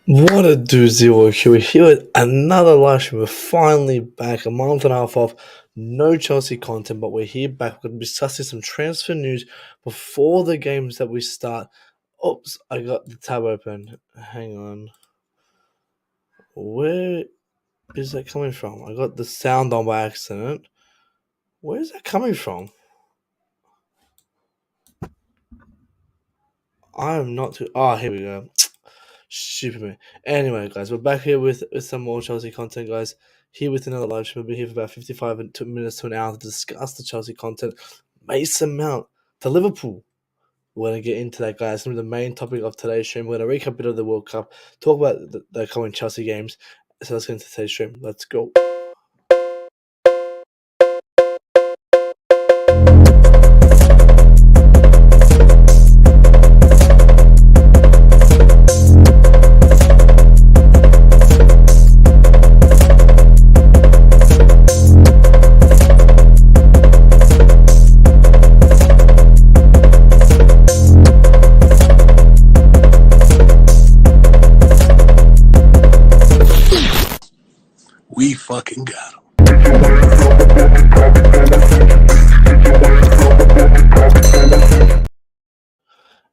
What a doozy we're here. We're here with another live stream. We're finally back, a month and a half off. No Chelsea content, but we're here back. We're going to be discussing some transfer news before the games that we start. Oops, I got the tab open. Hang on. Where is that coming from? I got the sound on by accident. Where is that coming from? I am not too. Oh, here we go. Stupid me. Anyway, guys, we're back here with some more Chelsea content, guys. Here with another live stream. We'll be here for about 55 minutes to an hour to discuss the Chelsea content. Mason Mount to Liverpool. We're going to get into that, guys. It's going to be the main topic of today's stream. We're going to recap a bit of the World Cup, talk about the coming Chelsea games. So let's get into today's stream. Let's go. We fucking got him.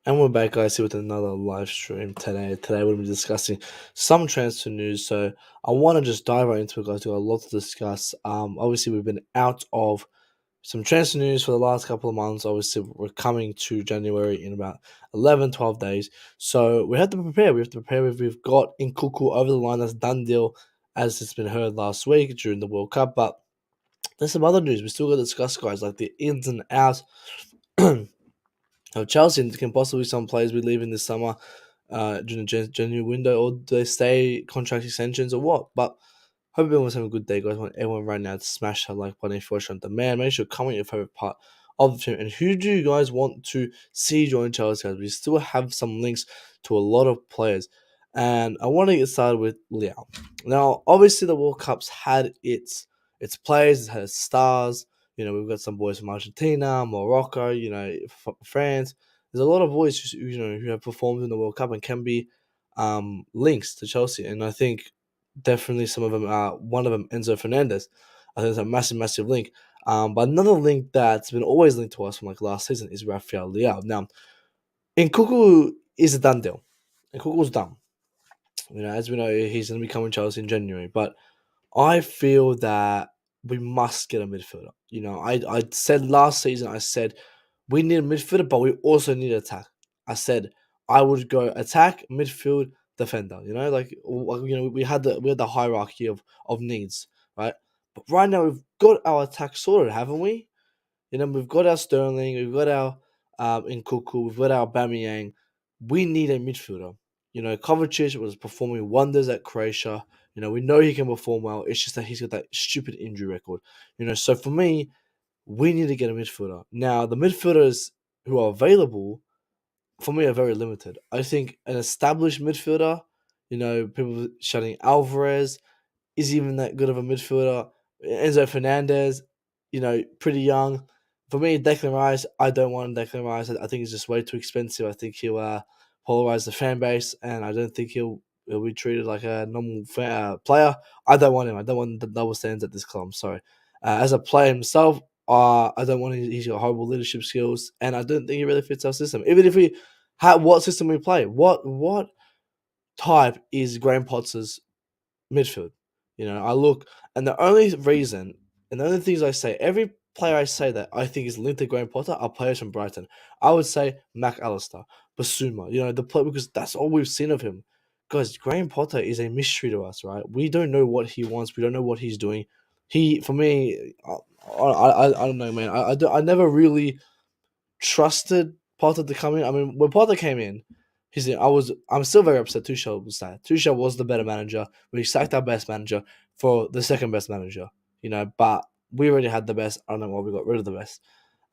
And we're back, guys, here with another live stream today. Today, we'll be discussing some transfer news. So, I want to just dive right into it, guys. We've got a lot to discuss. Obviously, we've been out of some transfer news for the last couple of months. Obviously, we're coming to January in about 11, 12 days. So, we have to prepare. We have to prepare. We've got Nkuku over the line. That's done deal, as it's been heard last week during the World Cup. But there's some other news we still got to discuss, guys, like the ins and outs. Chelsea can possibly some players be leaving this summer during the January window, or do they stay contract extensions or what? But hope everyone's having a good day, guys. I want everyone right now to smash that like button if you're watching on demand. Make sure to comment your favorite part of the team and who do you guys want to see join Chelsea, guys. We still have some links to a lot of players, and I want to get started with Liao. Now, obviously, the World Cup's had its players, it's had its stars. We've got some boys from Argentina, Morocco, France. There's a lot of boys who have performed in the World Cup and can be links to Chelsea. And I think definitely some of them are one of them, Enzo Fernandez. I think it's a massive, massive link. But another link that's been always linked to us from like last season is Rafael Leao. Now, Nkuku is a done deal. Nkuku's done. As we know, he's going to be coming to Chelsea in January. But I feel that we must get a midfielder. I said last season, I said we need a midfielder, but we also need attack. I said I would go attack, midfield, defender. We had the hierarchy of needs, right? But right now we've got our attack sorted, haven't we? We've got our Sterling, we've got our Nkuku, we've got our Bamiyang. We need a midfielder. Kovacic was performing wonders at Croatia. We know he can perform well. It's just that he's got that stupid injury record. So for me, we need to get a midfielder. Now, the midfielders who are available for me are very limited. I think an established midfielder, people shouting Alvarez, is even that good of a midfielder. Enzo Fernandez, pretty young. For me, Declan Rice, I don't want Declan Rice. I think he's just way too expensive. I think he'll polarize the fan base, and I don't think he'll be treated like a normal player. I don't want him. I don't want the double standards at this club. I'm sorry. As a player himself, I don't want him. He's got horrible leadership skills, and I don't think he really fits our system. Even if what system we play, what type is Graham Potter's midfield? I look, and the only reason, and the only things I say, every player I say that I think is linked to Graham Potter are players from Brighton. I would say Mac Allister, Basuma, the play, because that's all we've seen of him. Guys, Graham Potter is a mystery to us, right? We don't know what he wants. We don't know what he's doing. For me, I don't know, man. I never really trusted Potter to come in. I mean, when Potter came in, I'm still very upset. Tuchel was that. Tuchel was the better manager. We sacked our best manager for the second best manager. But we already had the best. I don't know why we got rid of the best.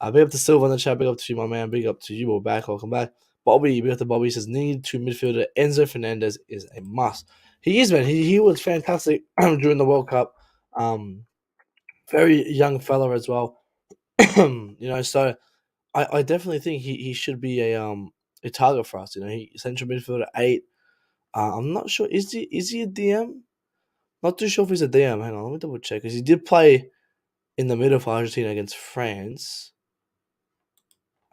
Big up to Silver in the chat. Big up to you, my man. Big up to you. We're back. Welcome back. Bobby, big up to Bobby. Says need to midfielder. Enzo Fernandez is a must. He is, man. He was fantastic during the World Cup. Very young fella as well. So I definitely think he should be a target for us. He central midfielder 8. I'm not sure. Is he a DM? Not too sure if he's a DM. Hang on, let me double check because he did play in the middle for Argentina against France.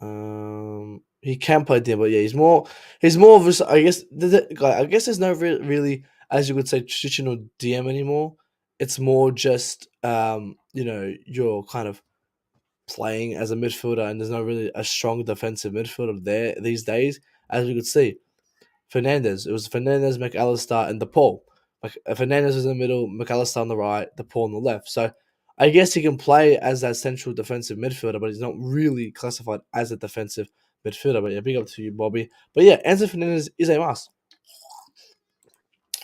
He can play DM, but yeah, he's more of a. I guess I guess there's no really, as you could say, traditional DM anymore. It's more just you're kind of playing as a midfielder, and there's not really a strong defensive midfielder there these days, as you could see. Fernandez. It was Fernandez, McAllister, and DePaul. Like Fernandez was in the middle, McAllister on the right, DePaul on the left. So I guess he can play as that central defensive midfielder, but he's not really classified as a defensive midfielder. But yeah, big up to you, Bobby. But yeah, Enzo Fernandez is a must.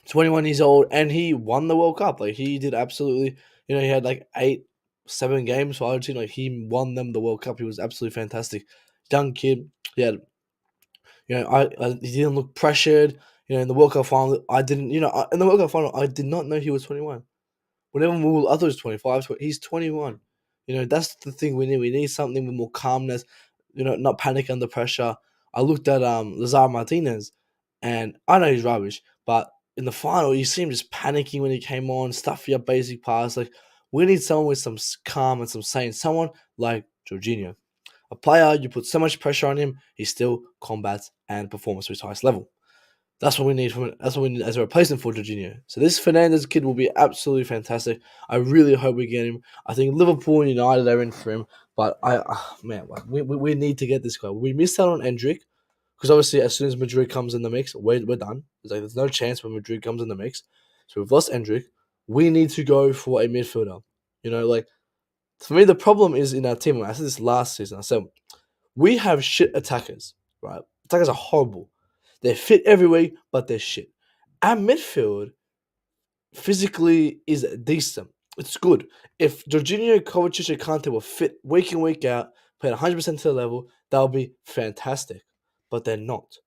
21 years old, and he won the World Cup. Like he did absolutely. He had like 7 games for Argentina. Like he won them the World Cup. He was absolutely fantastic. Young kid. He had he didn't look pressured. In the World Cup final, I didn't. In the World Cup final, I did not know he was 21. Whenever I thought he was 25. He's 21. That's the thing we need. We need something with more calmness. Not panic under pressure. I looked at Lazar Martinez, and I know he's rubbish, but in the final, you see him just panicking when he came on, stuffy up basic pass. Like we need someone with some calm and some sense. Someone like Jorginho. A player, you put so much pressure on him, he still combats and performs to his highest level. That's what we need from it. That's what we need as a replacement for Jorginho. So this Fernandez kid will be absolutely fantastic. I really hope we get him. I think Liverpool and United are in for him, but we need to get this guy. We missed out on Endrick because obviously as soon as Madrid comes in the mix, we're done. There's no chance when Madrid comes in the mix. So we've lost Endrick. We need to go for a midfielder. For me, the problem is in our team. I said this last season. I said we have shit attackers, right? Attackers are horrible. They're fit every week, but they're shit. Our midfield physically is decent. It's good. If Jorginho, Kovacic, and Kante were fit week in, week out, played 100% to the level, that would be fantastic. But they're not.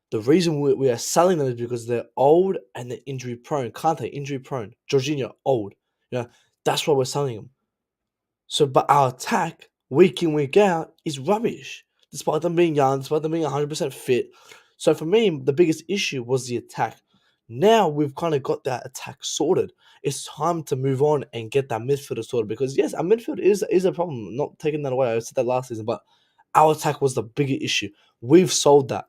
The reason we are selling them is because they're old and they're injury prone. Kante, injury prone. Jorginho, old. That's why we're selling them. So, but our attack, week in, week out, is rubbish. Despite them being young, despite them being 100% fit. So for me, the biggest issue was the attack. Now we've kind of got that attack sorted. It's time to move on and get that midfielder sorted because yes, our midfield is a problem. I'm not taking that away. I said that last season, but our attack was the bigger issue. We've solved that.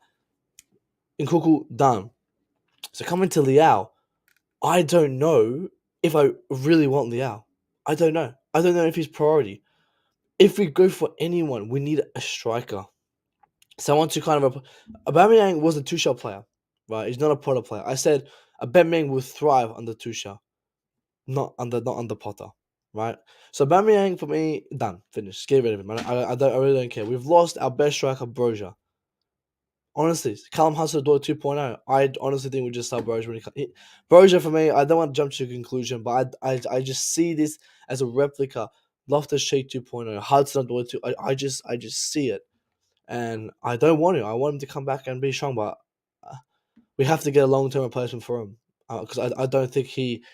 Nkunku done. So coming to Liao, I don't know if I really want Liao. I don't know. I don't know if he's priority. If we go for anyone, we need a striker. Someone to kind of... Aubameyang was a Tuchel player, right? He's not a Potter player. I said Aubameyang will thrive under Tuchel, not under Potter, right? So Aubameyang for me, done, finished. Get rid of him. I really don't care. We've lost our best striker, Broja. Honestly, Callum Hudson-Odoi 2.0. I honestly think we just start Broja when he comes. Broja for me, I don't want to jump to a conclusion, but I just see this as a replica. Loftus-Cheek 2.0, Hudson-Odoi 2. I just see it, and I don't want to. I want him to come back and be strong, but we have to get a long-term replacement for him because I don't think he.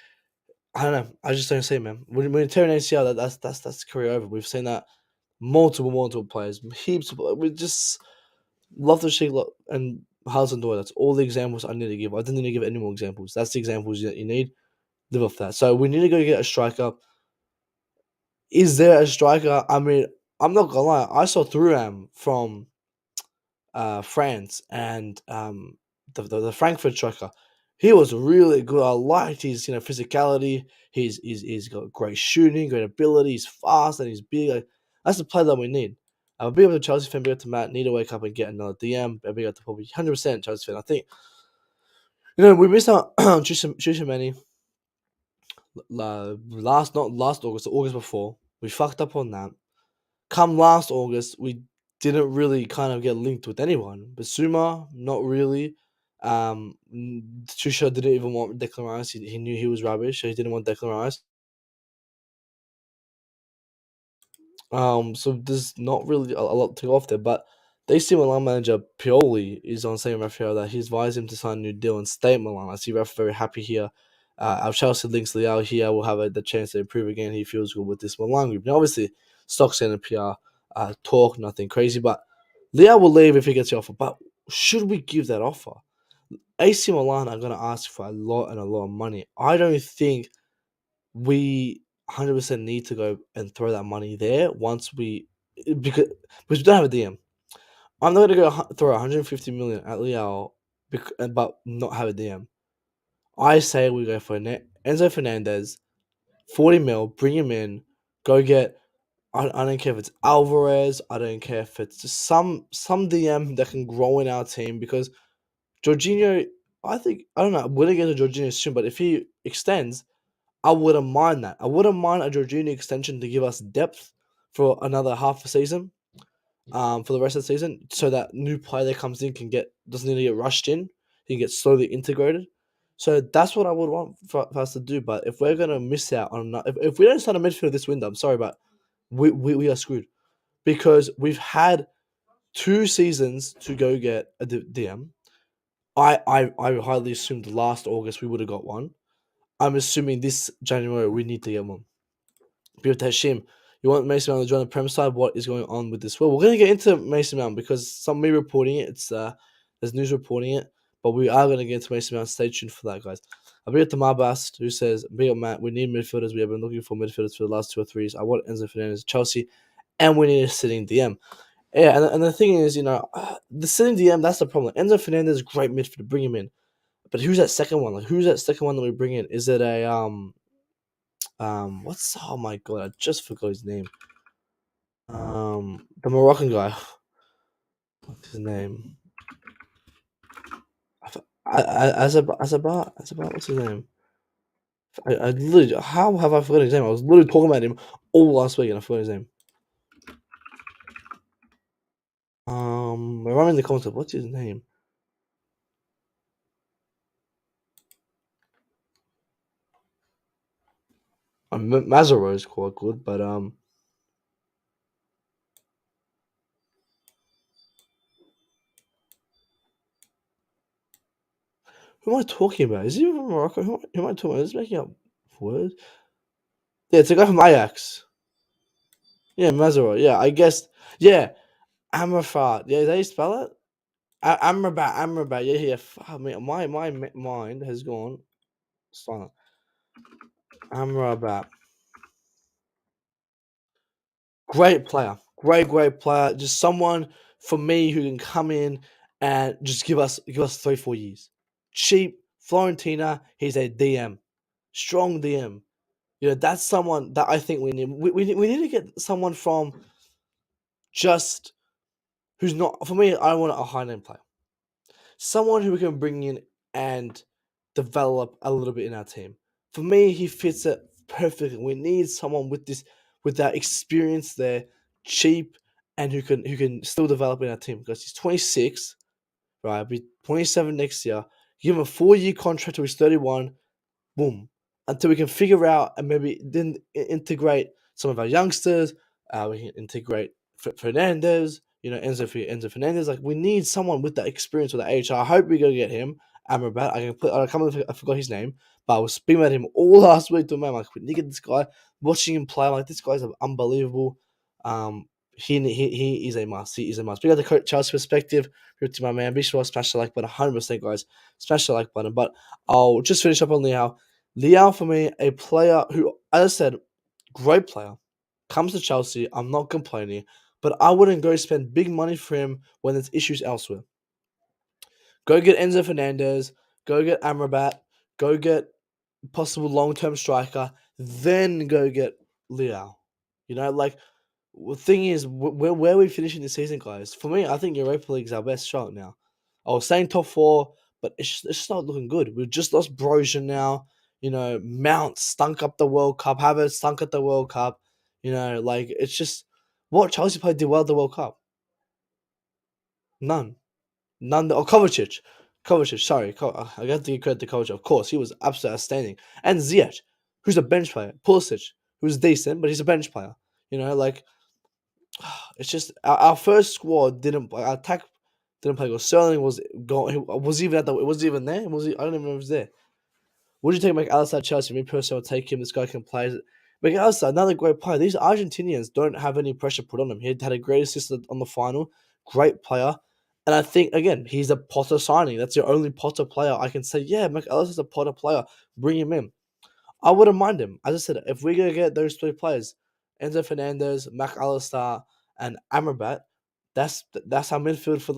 I don't know. I just don't see it, man. When you tear an ACL, that's career over. We've seen that multiple players, heaps. We just. Loftus-Cheek and Hudson-Odoi. That's all the examples I need to give. I didn't need to give any more examples. That's the examples that you need. Live off that. So we need to go get a striker. Is there a striker? I mean, I'm not gonna lie. I saw Thuram from France and the Frankfurt striker. He was really good. I liked his physicality. He's got great shooting, great ability. He's fast and he's big. Like, that's the player that we need. Big up to Chelsea fan, big up to Matt. Need to wake up and get another DM. Big up to probably 100% Chelsea fan. I think we missed out on Tchouameni not last August, the August before. We fucked up on that. Come last August, we didn't really kind of get linked with anyone. Basuma, not really. Tuchel didn't even want Declan Rice. He knew he was rubbish, so he didn't want Declan Rice. So there's not really a lot to go off there, but they see Milan manager Pioli is on saying Rafael that he's advised him to sign a new deal and stay at Milan. I see Rafa very happy here. Our Chelsea links Leao here will have the chance to improve again. He feels good with this Milan group. Now, obviously, stocks and PR talk, nothing crazy, but Leao will leave if he gets the offer. But should we give that offer? AC Milan are going to ask for a lot and a lot of money. I don't think we 100% need to go and throw that money there once because we don't have a DM. I'm not going to throw 150 million at Liao, but not have a DM. I say we go for Enzo Fernandez, 40 mil, bring him in, go get. I don't care if it's Alvarez. I don't care if it's just some DM that can grow in our team because Jorginho. I don't know. We're gonna get to Jorginho soon, but if he extends, I wouldn't mind that. I wouldn't mind a Jorginho extension to give us depth for another half a season, for the rest of the season, so that new player that comes in doesn't need to get rushed in. He can get slowly integrated. So that's what I would want for us to do. But if we're gonna miss out on if we don't sign a midfielder this window, I'm sorry, but we are screwed because we've had 2 seasons to go get a DM. I highly assumed last August we would have got one. I'm assuming this January we need to get one. With Hashim, you want Mason Mount to join the Prem side? What is going on with this? Well, we're going to get into Mason Mount because some me reporting it. There's news reporting it, but we are going to get into Mason Mount. Stay tuned for that, guys. I bring it to Marbast, who says, "Big up, Matt. We need midfielders. We have been looking for midfielders for the last 2 or 3 years. I want Enzo Fernandez, Chelsea, and we need a sitting DM." Yeah, and the thing is, the sitting DM. That's the problem. Enzo Fernandez is great midfielder. Bring him in. But who's that second one? Like, who's that second one that we bring in? Is it a what's oh my god, I just forgot his name. The Moroccan guy. What's his name? Azabat. What's his name? I literally, how have I forgotten his name? I was literally talking about him all last week and I forgot his name. Remind me in the comments. What's his name? Mazaro is quite good, but who am I talking about? Is he from Morocco? Who am I talking about? Is he making up words? Yeah, it's a guy from Ajax. Yeah, Mazaro. Yeah, I guess. Yeah, Amrafat. Yeah, is that how you spell it? Amrabat. Yeah, yeah. Fuck me. My mind has gone silent. Amrabat. Great player. Great player. Just someone for me who can come in and just give us 3-4 years. Cheap. Florentina. He's a DM. Strong DM. That's someone that I think we need. We need to get someone from just who's not. For me, I want a high name player. Someone who we can bring in and develop a little bit in our team. For me, he fits it perfectly. We need someone with that experience there, cheap, and who can still develop in our team because he's 26, right? Be 27 next year. Give him a 4-year contract till he's 31. Boom. Until we can figure out and maybe then integrate some of our youngsters. We can integrate Fernandez, Enzo Fernandez. Like we need someone with that experience with that age. So I hope we go get him. Amrabat. I forgot his name, but I was speaking about him all last week to man. Like we need to get this guy. Watching him play, like this guy's unbelievable. He is a must. He is a must. We got the coach Chelsea perspective. Here to my man. Be sure to smash the like button. 100%, guys. Smash the like button. But I'll just finish up on Liao. Liao for me, a player who, as I said, great player. Comes to Chelsea. I'm not complaining, but I wouldn't go spend big money for him when there's issues elsewhere. Go get Enzo Fernandez. Go get Amrabat. Go get possible long-term striker. Then go get Liao. Like the thing is, where are we finishing the season, guys? For me, I think Europa League is our best shot now. I was saying top 4, but it's just not looking good. We've just lost Brozian now. Mount stunk up the World Cup. Havertz stunk at the World Cup. Like it's just what Chelsea played did well at the World Cup. None. Oh, Kovacic. Sorry. I got to give credit to Kovacic. Of course, he was absolutely outstanding. And Ziyech, who's a bench player. Pulisic, who's decent, but he's a bench player. Like it's just our first squad didn't. Our attack didn't play good. Sterling was going. Was even at the. Was he even there? Was he? I don't even know if he was there. Would you take McAllister at Chelsea? Me personally, I'll take him. This guy can play. McAllister, another great player. These Argentinians don't have any pressure put on him. He had a great assist on the final. Great player. And I think again, he's a Potter signing. That's your only Potter player. I can say, yeah, McAllister is a Potter player. Bring him in. I wouldn't mind him. As I said, if we're gonna get those three players, Enzo Fernandez, McAllister, and Amrabat, that's our midfield for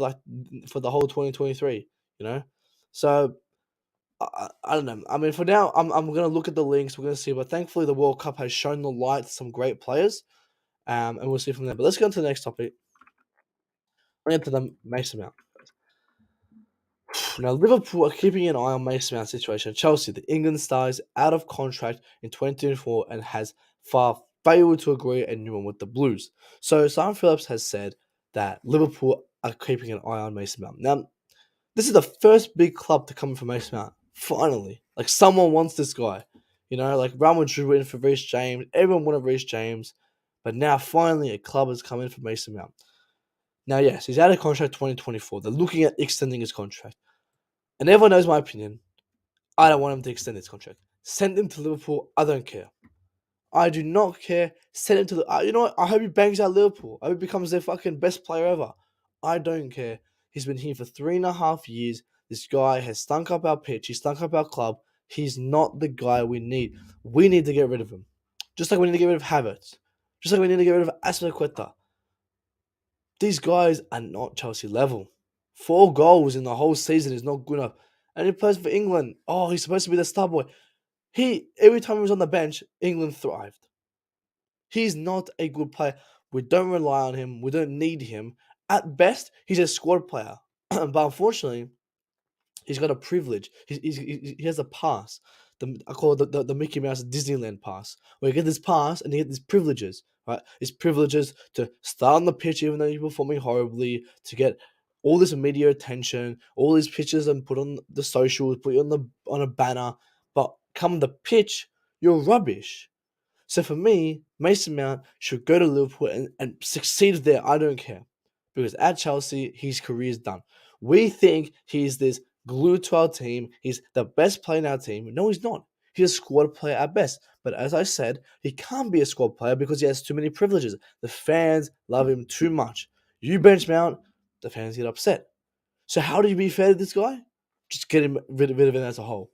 the whole 2023. You know, so I don't know. I mean, for now, I'm gonna look at the links. We're gonna see, but thankfully, the World Cup has shown the light to some great players, and we'll see from there. But let's go on to the next topic. We're into the Mason Mount. Now, Liverpool are keeping an eye on Mason Mount's situation. Chelsea, the England star, is out of contract in 2024 and has far failed to agree a new one with the Blues. So, Simon Phillips has said that Liverpool are keeping an eye on Mason Mount. Now, this is the first big club to come from Mason Mount. Finally, like someone wants this guy. You know, like Real Madrid went for Reece James. Everyone wanted Reece James, but now finally a club has come in for Mason Mount. Now, yes, he's out of contract 2024. They're looking at extending his contract. And everyone knows my opinion. I don't want him to extend his contract. Send him to Liverpool. I don't care. I do not care. Send him to the. You know what? I hope he bangs out Liverpool. I hope he becomes their fucking best player ever. I don't care. He's been here for 3.5 years. This guy has stunk up our pitch. He stunk up our club. He's not the guy we need. We need to get rid of him. Just like we need to get rid of Havertz. Just like we need to get rid of Aspilicueta. These guys are not Chelsea level. 4 goals in the whole season is not good enough. And he plays for England. Oh, he's supposed to be the star boy. Every time he was on the bench, England thrived. He's not a good player. We don't rely on him. We don't need him. At best, he's a squad player. But unfortunately, he's got a privilege. He has a pass. I call it the Mickey Mouse Disneyland pass, where you get this pass and you get these privileges, right? His privileges to start on the pitch even though you're performing horribly, to get all this media attention, all these pictures and put on the socials, put you on a banner. But come the pitch, you're rubbish. So for me, Mason Mount should go to Liverpool and succeed there. I don't care. Because at Chelsea, his career is done. We think he's this glue to our team. He's the best player in our team. No, he's not. He's a squad player at best. But as I said, he can't be a squad player because he has too many privileges. The fans love him too much. You bench Mount, the fans get upset. So how do you be fair to this guy? Just get him rid of him as a whole.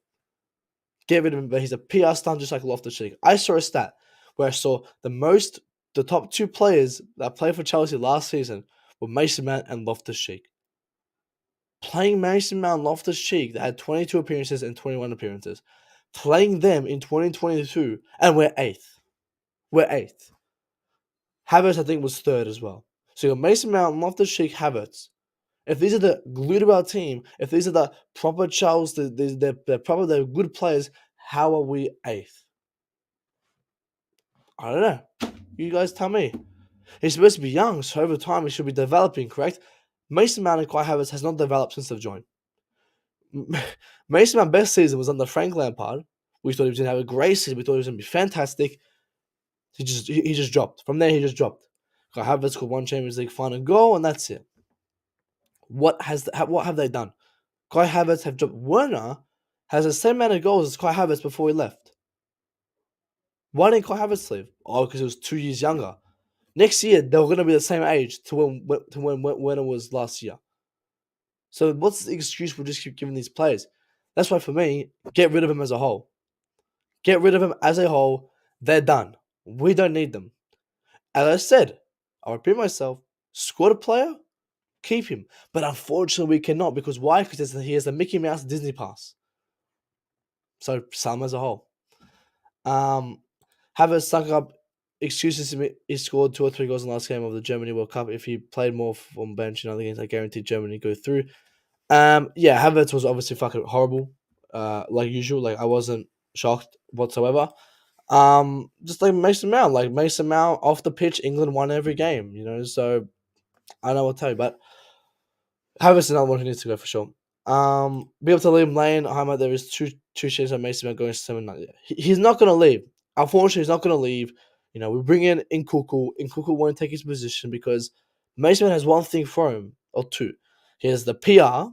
Get rid of him, but he's a PR stunt just like Loftus-Cheek. I saw a stat where I saw the top two players that played for Chelsea last season were Mason Mount and Loftus-Cheek. Playing Mason Mount and Loftus-Cheek that had 22 appearances and 21 appearances. Playing them in 2022, and we're eighth. We're eighth. Havertz, I think, was third as well. So you got Mason Mount and Loftus-Cheek, Havertz. If these are the glue to our team, if these are the proper Charles, they're good players, how are we eighth? I don't know. You guys tell me. He's supposed to be young, so over time he should be developing, correct? Mason Mount and Kai Havertz has not developed since they've joined. Mason Mount's best season was under Frank Lampard. We thought he was going to have a great season. We thought he was going to be fantastic. He just dropped. From there, he just dropped. Kai Havertz got one Champions League final goal, and that's it. What have they done? Kai Havertz have dropped. Werner has the same amount of goals as Kai Havertz before he left. Why didn't Kai Havertz leave? Oh, because he was 2 years younger. Next year, they're going to be the same age to when it was last year. So what's the excuse we just keep giving these players? That's why for me, get rid of them as a whole. Get rid of them as a whole. They're done. We don't need them. As I said, I'll repeat myself, squad player, keep him. But unfortunately, we cannot. Because why? Because he has the Mickey Mouse Disney pass. So sell him as a whole. Havertz stuck up excuses. He scored 2 or 3 goals in the last game of the Germany World Cup. If he played more from bench in other games, I guarantee Germany go through. Yeah, Havertz was obviously fucking horrible, like usual. Like I wasn't shocked whatsoever. Just like Mason Mount, off the pitch, England won every game. You know, so I don't know what to tell you, but Havertz is another one who needs to go for sure. Be able to leave Lane. There is two shares on Mason Mount going to 7. He's not going to leave. Unfortunately, he's not going to leave. You know, we bring in Nkuku. Nkuku won't take his position because Mason Mount has one thing for him, or two. He has the PR,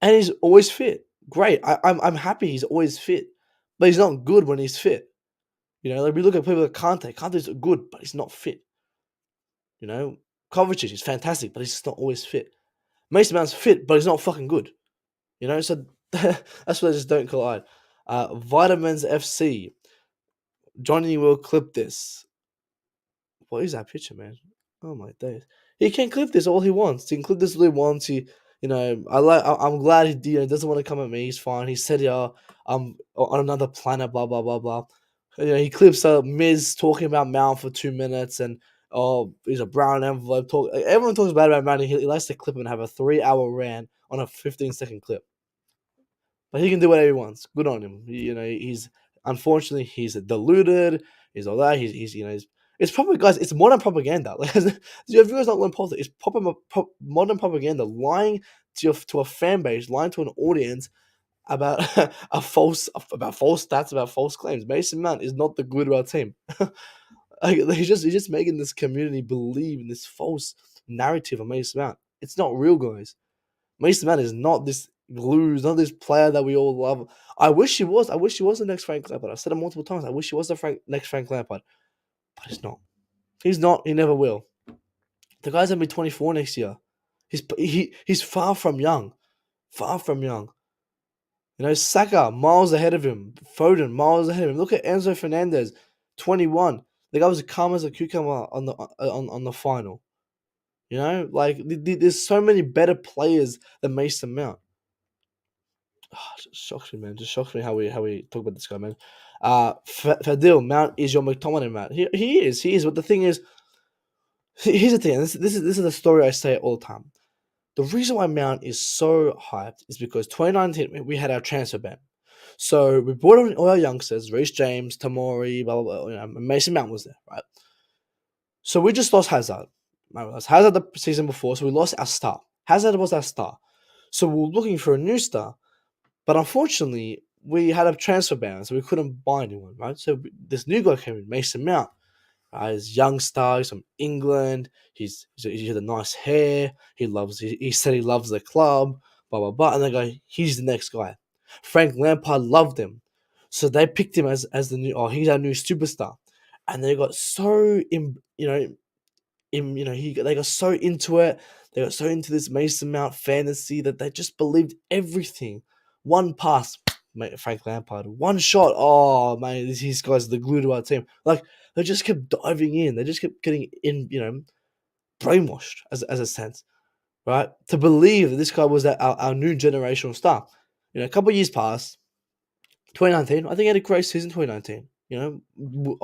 and he's always fit. Great. I'm happy he's always fit, but he's not good when he's fit. You know, like we look at people like Kante. Kante's good, but he's not fit. You know, Kovacic is fantastic, but he's just not always fit. Mason Mount's fit, but he's not fucking good. So that's why they just don't collide. Vitamins FC. Johnny will clip this. What is that picture, man? Oh my days. He can clip this all he wants. He can clip this all he wants. I'm glad he doesn't want to come at me. He's fine. He said, "Yeah, I'm on another planet." Blah blah blah blah. He clips Miz talking about Mount for 2 minutes, and he's a brown envelope. Everyone talks bad about Mount. He likes to clip him and have a 3-hour rant on a 15-second clip. But he can do whatever he wants. Good on him. He's unfortunately he's deluded. He's all that. It's probably, guys. It's modern propaganda. Like, if you guys don't learn politics, it's modern propaganda. Lying to a fan base, lying to an audience about false stats, about false claims. Mason Mount is not the glue to our team. He's just making this community believe in this false narrative of Mason Mount. It's not real, guys. Mason Mount is not this glue, he's not this player that we all love. I wish he was. I wish he was the next Frank Lampard. I've said it multiple times. I wish he was the next Frank Lampard. But he's not. He's not. He never will. The guy's gonna be 24 next year. He's far from young. Far from young. Saka miles ahead of him. Foden miles ahead of him. Look at Enzo Fernandez, 21. The guy was calm as a cucumber on the final. There's so many better players than Mason Mount. It just shocks me, man. Just shocks me how we talk about this guy, man. Fadil, Mount is your McTominay, man. He is. But the thing is, here's the thing. This is the story I say all the time. The reason why Mount is so hyped is because 2019 we had our transfer ban. So we brought on all our youngsters, Reece James, Tamori, blah blah blah. Mason Mount was there, right? So we just lost Hazard. We lost Hazard the season before, so we lost our star. Hazard was our star. So we were looking for a new star. But unfortunately, we had a transfer ban, so we couldn't buy anyone, right? So this new guy came in, Mason Mount. He's a young star, he's from England. He has a nice hair. He said he loves the club, blah, blah, blah. And they go, he's the next guy. Frank Lampard loved him. So they picked him as he's our new superstar. And they got so, they got so into it. They got so into this Mason Mount fantasy that they just believed everything. One pass, mate, Frank Lampard. One shot, oh man, these guys are the glue to our team. Like, they just kept diving in. They just kept getting in, brainwashed as a sense, right? To believe that this guy was our new generational star. A couple of years passed. 2019, I think he had a great season. 2019, I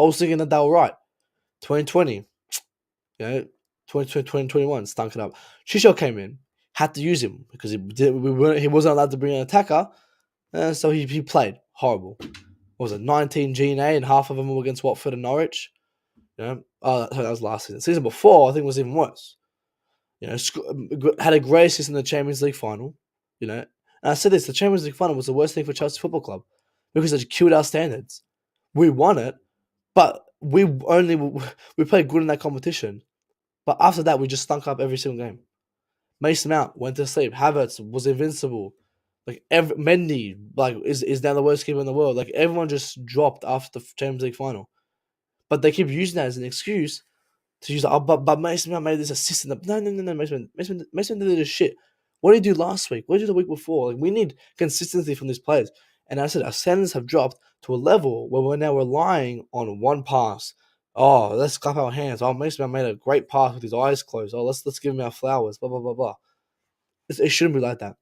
was thinking that they were right. 2020. 2021 stunk it up. Shisho came in, had to use him because he wasn't allowed to bring an attacker, so he played horrible. What was it, 19 G&A, and half of them were against Watford and Norwich? That was last season. Season before, I think, was even worse. Had a great season in the Champions League final. And I said this: the Champions League final was the worst thing for Chelsea Football Club because it killed our standards. We won it, but we played good in that competition. But after that, we just stunk up every single game. Mason Mount went to sleep. Havertz was invincible. Mendy is now the worst keeper in the world. Everyone just dropped after the Champions League final. But they keep using that as an excuse to use but Mason Mount made this assist. No. Mason did this shit. What did he do last week? What did he do the week before? We need consistency from these players. And I said our standards have dropped to a level where we're now relying on one pass. Oh, let's clap our hands. Oh, Mason Mount made a great pass with his eyes closed. Oh, let's give him our flowers. Blah blah blah blah. It shouldn't be like that.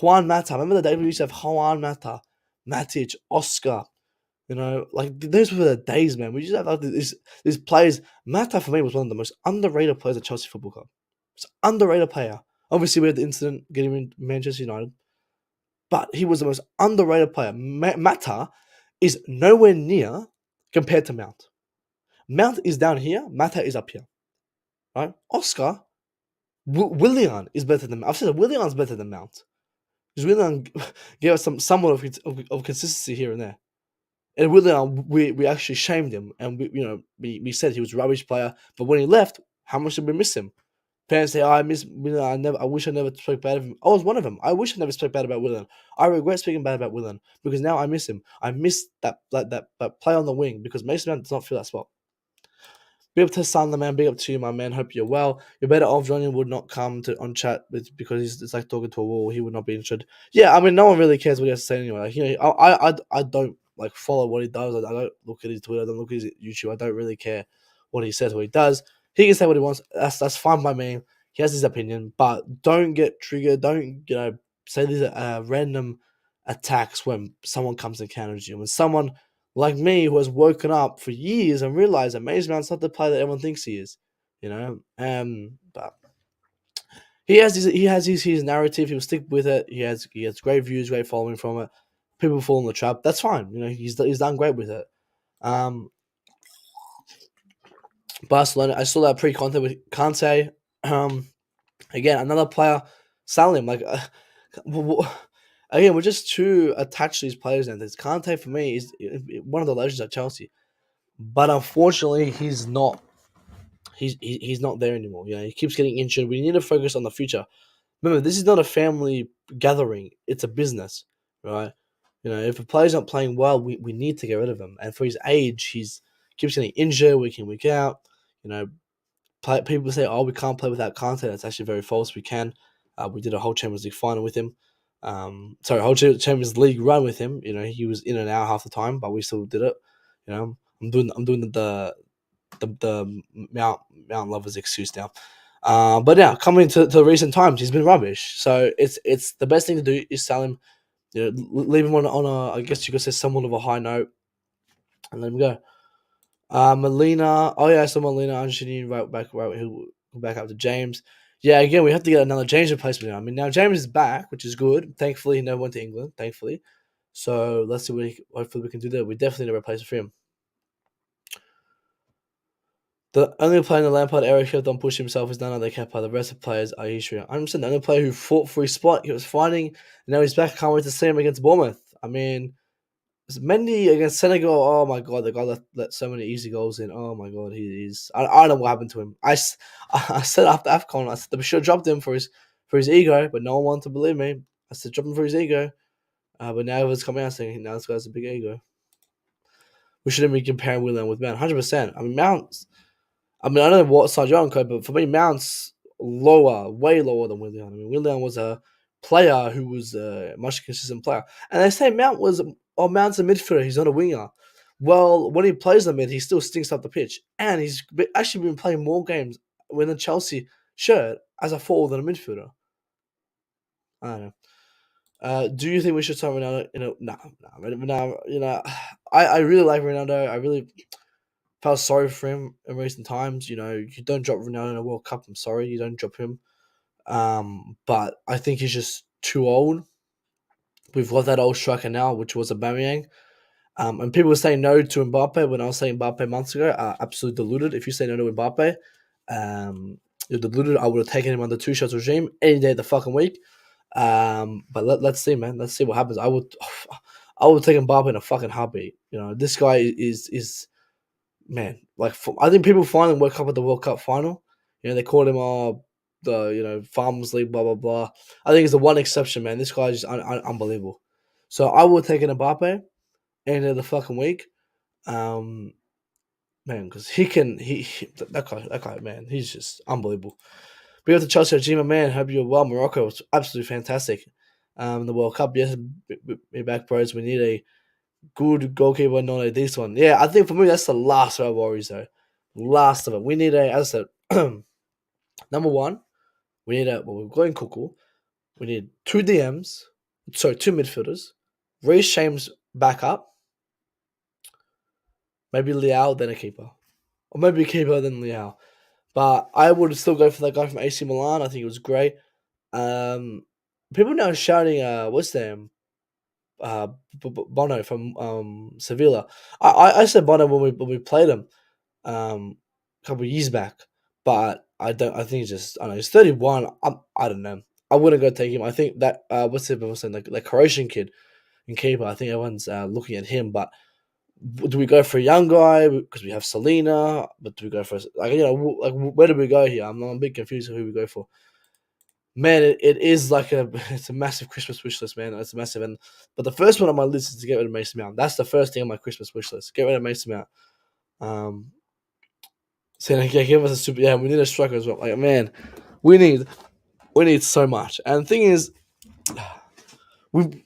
Juan Mata. Remember the day we used to have Juan Mata, Matic, Oscar. Those were the days, man. We used to have these players. Mata for me was one of the most underrated players at Chelsea Football Club. It's an underrated player. Obviously, we had the incident getting him in Manchester United, but he was the most underrated player. Mata is nowhere near compared to Mount. Mount is down here. Mata is up here. Right? Oscar, Willian is better than Mount. I've said Willian's better than Mount. Because Willian gave us somewhat of consistency here and there. And Willian, we actually shamed him, and we said he was a rubbish player. But when he left, how much did we miss him? Fans say, I miss Willian. I wish I never spoke bad of him. I was one of them. I wish I never spoke bad about Willian. I regret speaking bad about Willian because now I miss him. I miss that play on the wing because Mason Mount does not fill that spot. Big up to Sander, man. Big up to you, my man. Hope you're well. You're better off. Johnny would not come to on chat because it's like talking to a wall. He would not be interested. Yeah, I mean, no one really cares what he has to say anyway. Like, I don't like follow what he does. I don't look at his Twitter. I don't look at his YouTube. I don't really care what he says, what he does. He can say what he wants. That's fine by me. He has his opinion, but don't get triggered. Don't say these random attacks when someone comes and counters you. When someone like me who has woken up for years and realized that Mason Mount's not the player that everyone thinks he is. But he has his narrative. He'll stick with it. He has great views, great following from it. People fall in the trap. That's fine. He's done great with it. Um, Barcelona. I saw that pre-content with Kante. Again, another player. Salim. Again, we're just too attached to these players now. This Kante for me is one of the legends at Chelsea, but unfortunately, he's not. He's not there anymore. He keeps getting injured. We need to focus on the future. Remember, this is not a family gathering; it's a business, right? If a player's not playing well, we need to get rid of him. And for his age, he's keeps getting injured week in week out. You know, people say, "Oh, we can't play without content." That's actually very false. We can. We did a whole Champions League final with him. Whole Champions League run with him. He was in and out half the time, but we still did it. I'm doing the Mount lovers excuse now. But now coming to recent times, he's been rubbish. So it's the best thing to do is sell him. Leave him on a I guess you could say somewhat of a high note, and let him go. Molina. Oh yeah, I saw Molina. Argentinian right. He'll go back up to James. Yeah, again, we have to get another James replacement now. I mean, now James is back, which is good. Thankfully, he never went to England. Thankfully, so let's see hopefully we can do that. We definitely need a replacement for him. The only player in the Lampard era who don't push himself is none other Kepa. The rest of the players are Ishria. I'm just the only player who fought for his spot. He was fighting, and now he's back. Can't wait to see him against Bournemouth. I mean, Mendy against Senegal. Oh my god, the guy let so many easy goals in. Oh my god, he's. I don't know what happened to him. I said after AFCON, I said we should have dropped him for his ego, but no one wanted to believe me. I said drop him for his ego, but now it's coming out saying now this guy's a big ego. We shouldn't be comparing Willian with Mount. 100%. I mean, I don't know what side you're on, Code, but for me, Mount's lower, way lower than Willian. I mean, Willian was a player who was a much consistent player. And they say Mount's a midfielder. He's not a winger. Well, when he plays the mid, he still stinks up the pitch. And he's actually been playing more games with a Chelsea shirt as a forward than a midfielder. I don't know. Do you think we should sign Ronaldo? No. I really like Ronaldo. I really felt sorry for him in recent times. You don't drop Ronaldo in a World Cup. I'm sorry, you don't drop him. But I think he's just too old. We've got that old striker now, which was Aubameyang. And people were saying no to Mbappe when I was saying Mbappe months ago. Absolutely deluded. If you say no to Mbappe, you're deluded. I would have taken him under two shots regime any day of the fucking week. But let's see, man. Let's see what happens. I would take Mbappe in a fucking heartbeat. This guy is man, I think people finally woke up at the World Cup final. They called him the Farmers League, blah blah blah. I think it's the one exception, man. This guy is just unbelievable. So I would take an Mbappe end of the fucking week, man, because that guy, man, he's just unbelievable. We got to Chelsea, Jima, man. Hope you're well. Morocco was absolutely fantastic. The World Cup, yes, be back, bros. We need a good goalkeeper, not a this one. Yeah, I think for me that's the last of our worries though. Last of it. We need as I said, number one, we need we've got in Cuckoo. We need two two midfielders. Reece James back up. Maybe Leao, then a keeper. Or maybe a keeper, then Leao. But I would still go for that guy from AC Milan. I think it was great. People now shouting, what's his name? Bono from Sevilla. I said Bono when we played him a couple of years back, but I don't. I think I don't know. He's 31. I don't know. I wouldn't go take him. I think that what's the people saying the Croatian kid in keeper. I think everyone's looking at him. But do we go for a young guy because we have Selena? But do we go for where do we go here? I'm a bit confused of who we go for. Man, it is it's a massive Christmas wish list, man. It's massive, but the first one on my list is to get rid of Mason Mount. That's the first thing on my Christmas wish list. Get rid of Mason Mount. saying, "Okay, give us a super." Yeah, we need a striker as well. Like, man, we need so much. And the thing is, we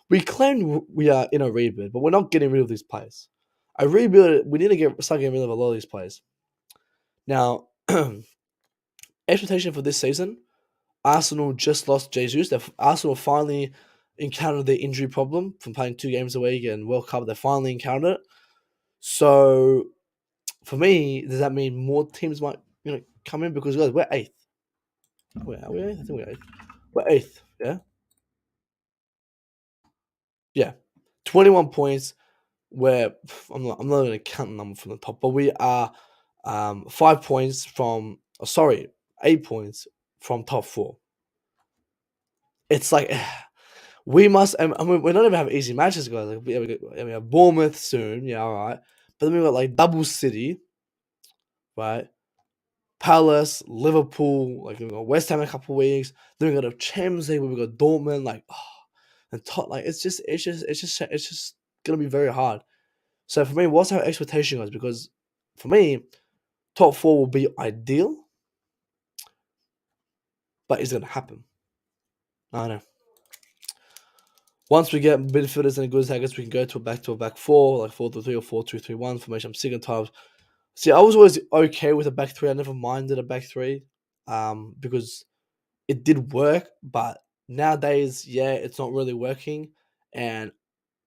we claim we are in a rebuild, but we're not getting rid of these players. A rebuild, we need to start getting rid of a lot of these players. Now, expectation for this season, Arsenal just lost Jesus. Arsenal finally encountered the injury problem from playing 2 games a week and World Cup. They finally encountered it. So, for me, does that mean more teams might come in? Because guys, we're eighth. Are we eighth? I think we're eighth. We're eighth. Yeah, yeah. 21 points. Where I'm not going to count the number from the top, but we are 5 points from. Oh, sorry, 8 points from top four. It's like we must. I mean, we're not even have easy matches, guys. Like we have Bournemouth soon. Yeah, all right. But then we got like double City, right? Palace, Liverpool, like we got West Ham in a couple of weeks. Then we got a Champions League where we got Dortmund, like and top. Like it's just gonna be very hard. So for me, what's our expectation, guys? Because for me, top four will be ideal, but is it gonna happen? I don't know. Once we get midfielders and good attackers, we can go to a back four, like 4-3 or 4-2-3-1 formation. I'm sick and tired. See, I was always okay with a back three. I never minded a back three, because it did work. But nowadays, yeah, it's not really working, and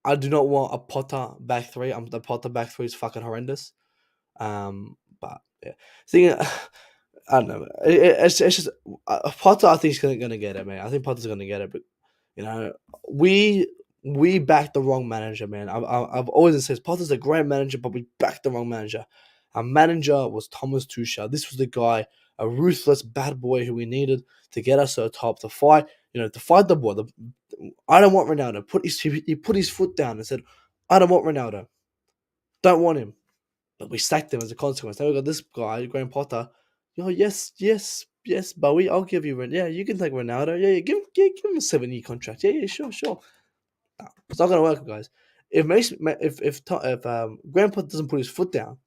I do not want a Potter back three. The Potter back three is fucking horrendous. But yeah, thing I don't know. It's just Potter. I think he's gonna get it, man. I think Potter's gonna get it, but you know, we we backed the wrong manager, man. I've always said Potter's a great manager, but we backed the wrong manager. Our manager was Thomas Tuchel. This was the guy, a ruthless bad boy who we needed to get us to the top, to fight, to fight the boy. I don't want Ronaldo. He put his foot down and said, I don't want Ronaldo. Don't want him. But we sacked him as a consequence. Now we got this guy, Graham Potter. Yes, Bowie, I'll give you. Yeah, you can take Ronaldo. Yeah, give him a 7-year contract. Yeah, sure. No, it's not gonna work, guys. If Graham Potter doesn't put his foot down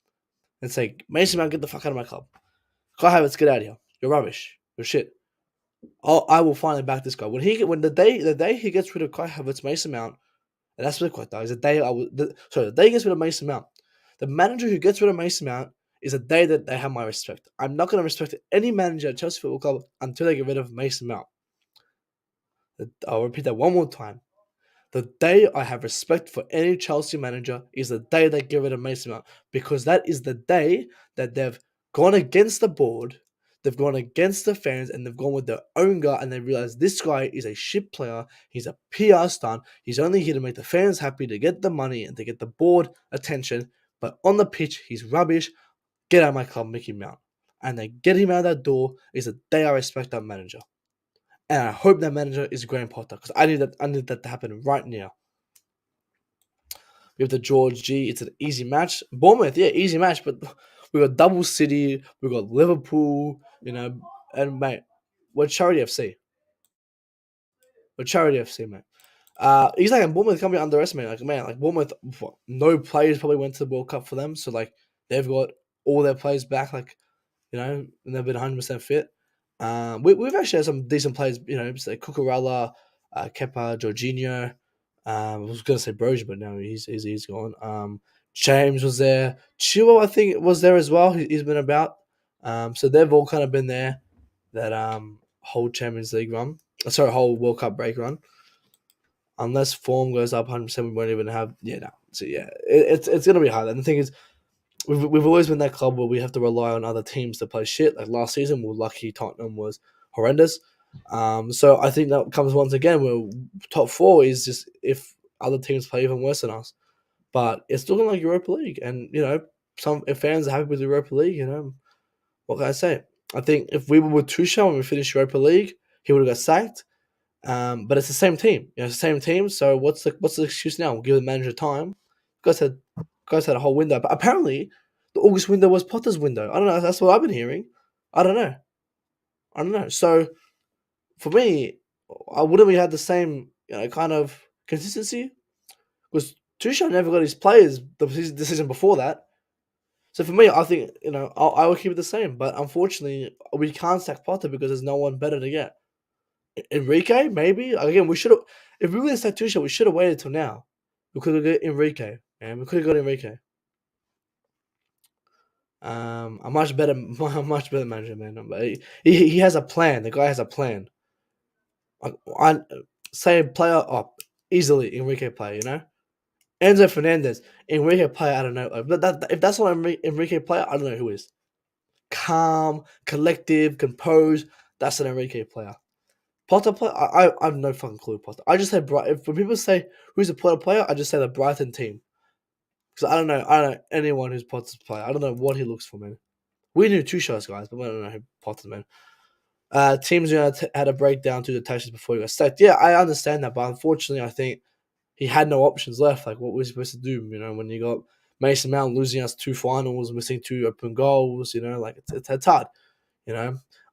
and say, Mason Mount, get the fuck out of my club. Kai Havertz, get out of here. You're rubbish. You're shit. I will finally back this guy. When the day he gets rid of Kai Havertz, Mason Mount, and that's really quite though, is the day the day he gets rid of Mason Mount. The manager who gets rid of Mason Mount is a day that they have my respect. I'm not going to respect any manager at Chelsea Football Club until they get rid of Mason Mount. I'll repeat that one more time. The day I have respect for any Chelsea manager is the day they get rid of Mason Mount, because that is the day that they've gone against the board, they've gone against the fans, and they've gone with their own guy, and they realize this guy is a shit player. He's a PR stunt. He's only here to make the fans happy, to get the money, and to get the board attention. But on the pitch, he's rubbish. Get out of my club, Mickey Mount. And they get him out of that door is the day I respect that manager. And I hope that manager is Graham Potter, because I need that to happen right now. We have the George G. It's an easy match. Bournemouth, yeah, easy match. But we got double City. We got Liverpool. And mate, we're Charity FC. We're Charity FC, mate. He's like Bournemouth can't be underestimated. Like, man, like Bournemouth, no players probably went to the World Cup for them. So like they've got all their players back. Like, and they've been 100% fit. We've actually had some decent players, like Cucurella, Kepa, Jorginho. I was gonna say Broja, but no, he's gone. James was there. Chilwell, I think, was there as well. He's been about. So they've all kind of been there. That whole Champions League run, whole World Cup break run. Unless form goes up 100%, we won't even have. Yeah, no. So yeah, it's gonna be hard. And the thing is, we've always been that club where we have to rely on other teams to play shit. Like last season, we're lucky Tottenham was horrendous. So I think that comes once again where top four is just if other teams play even worse than us. But it's looking like Europa League, and some if fans are happy with Europa League. What can I say? I think if we were with Tuchel when we finished Europa League, he would have got sacked. But it's the same team. It's the same team. So what's the excuse now? We'll give the manager time. Guys had a whole window, but apparently the August window was Potter's window. I don't know. That's what I've been hearing. I don't know. So for me, I wouldn't we had the same kind of consistency, because Tuchel never got his players the season before that. So for me, I think I will keep it the same. But unfortunately, we can't sack Potter because there's no one better to get. Enrique, maybe again we should have. If we were in sack Tuchel, we should have waited till now. We could have got Enrique, and we could have got Enrique. A much better, much better manager, man. But he has a plan. The guy has a plan. I say player up easily. Enrique player, Enzo Fernandez, Enrique player. I don't know. If that's not Enrique player, I don't know who is. Calm, collective, composed. That's an Enrique player. Potter player. I have no fucking clue. Potter. I just say If when people say who's a Potter player, I just say the Brighton team because I don't know. I don't know anyone who's Potter's player. I don't know what he looks for, man. We knew two shows, guys, but we don't know who Potter, man. Teams had a breakdown to the tactics before he got sacked. Yeah, I understand that, but unfortunately, I think he had no options left. Like, what was he supposed to do? When you got Mason Mount losing us 2 finals, missing 2 open goals, like it's hard.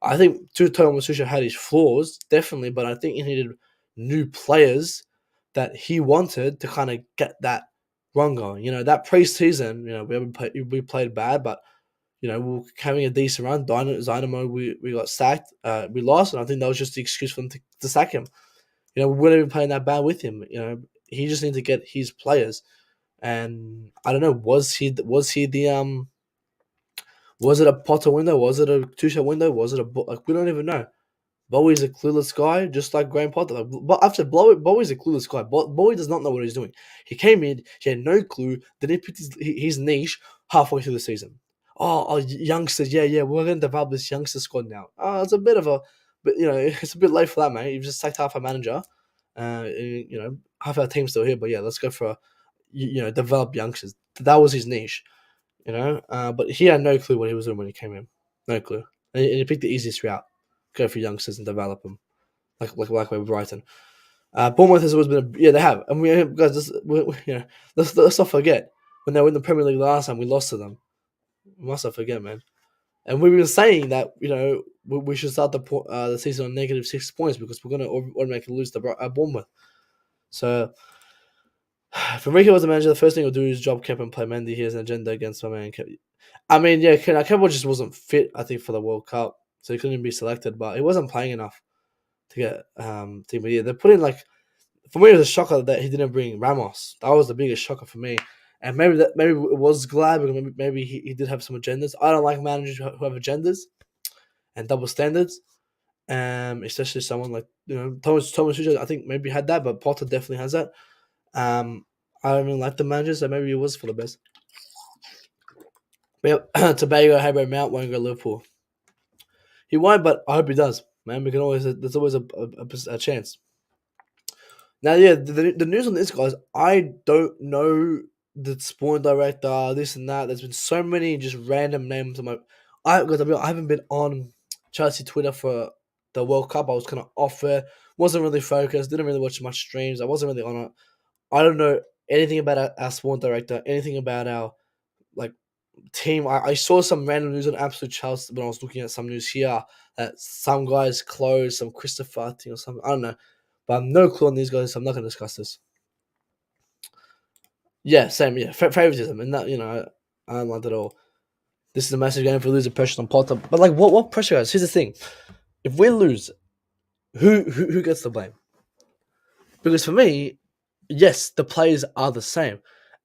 I think Tomo Masucha had his flaws, definitely, but I think he needed new players that he wanted to kind of get that run going. That preseason, we played bad, but we were having a decent run. Dynamo, we got sacked. We lost, and I think that was just the excuse for them to sack him. We weren't even playing that bad with him. He just needed to get his players. And I don't know, was he the was it a Potter window? Was it a Tuchel window? Was it we don't even know. Bowie's a clueless guy, just like Graham Potter. But after Bowie's a clueless guy. Bowie does not know what he's doing. He came in, he had no clue. Then he put his niche halfway through the season. Oh, youngsters, yeah, we're going to develop this youngster squad now. It's a bit of but it's a bit late for that, mate. You've just sacked half our manager. Half our team's still here, but yeah, let's go for develop youngsters. That was his niche, but he had no clue what he was doing when he came in. No clue. And he picked the easiest route. Go for youngsters and develop them. Like with Brighton. Bournemouth has always been they have. And let's not forget when they were in the Premier League last time we lost to them. We must not forget, man. And we've been saying that we should start the season on negative 6 points because we're going to automatically lose to Bournemouth. So if Enrique was the manager, the first thing he'll do is job cap and play Mendy. He has an agenda against my man. I mean, yeah, Kepa just wasn't fit, I think, for the World Cup, so he couldn't be selected. But he wasn't playing enough to get team of the year. They put in for me, it was a shocker that he didn't bring Ramos. That was the biggest shocker for me. And maybe it was glad because maybe he did have some agendas. I don't like managers who have agendas and double standards. Especially someone like Thomas Tuchel, I think maybe had that, but Potter definitely has that. I don't really like the managers, so maybe it was for the best. But yeah, Tobago, Haybo, Mount won't go Liverpool. He won't, but I hope he does. Man, there's always a chance. Now, yeah, the news on this, guys, I don't know the sporting director, this and that. There's been so many just random names. I haven't been on Chelsea Twitter for the World Cup. I was kind of off it. Wasn't really focused. Didn't really watch much streams. I wasn't really on it. I don't know anything about our sporting director, anything about our team. I saw some random news on Absolute Chelsea when I was looking at some news here that some guys closed, some Christopher thing or something. I don't know. But I have no clue on these guys, so I'm not going to discuss this. Yeah, same. Yeah, favoritism, and that I don't like that at all. This is a massive game if we lose the pressure on Potter. But what pressure, guys? Here's the thing: if we lose, who gets the blame? Because for me, yes, the players are the same,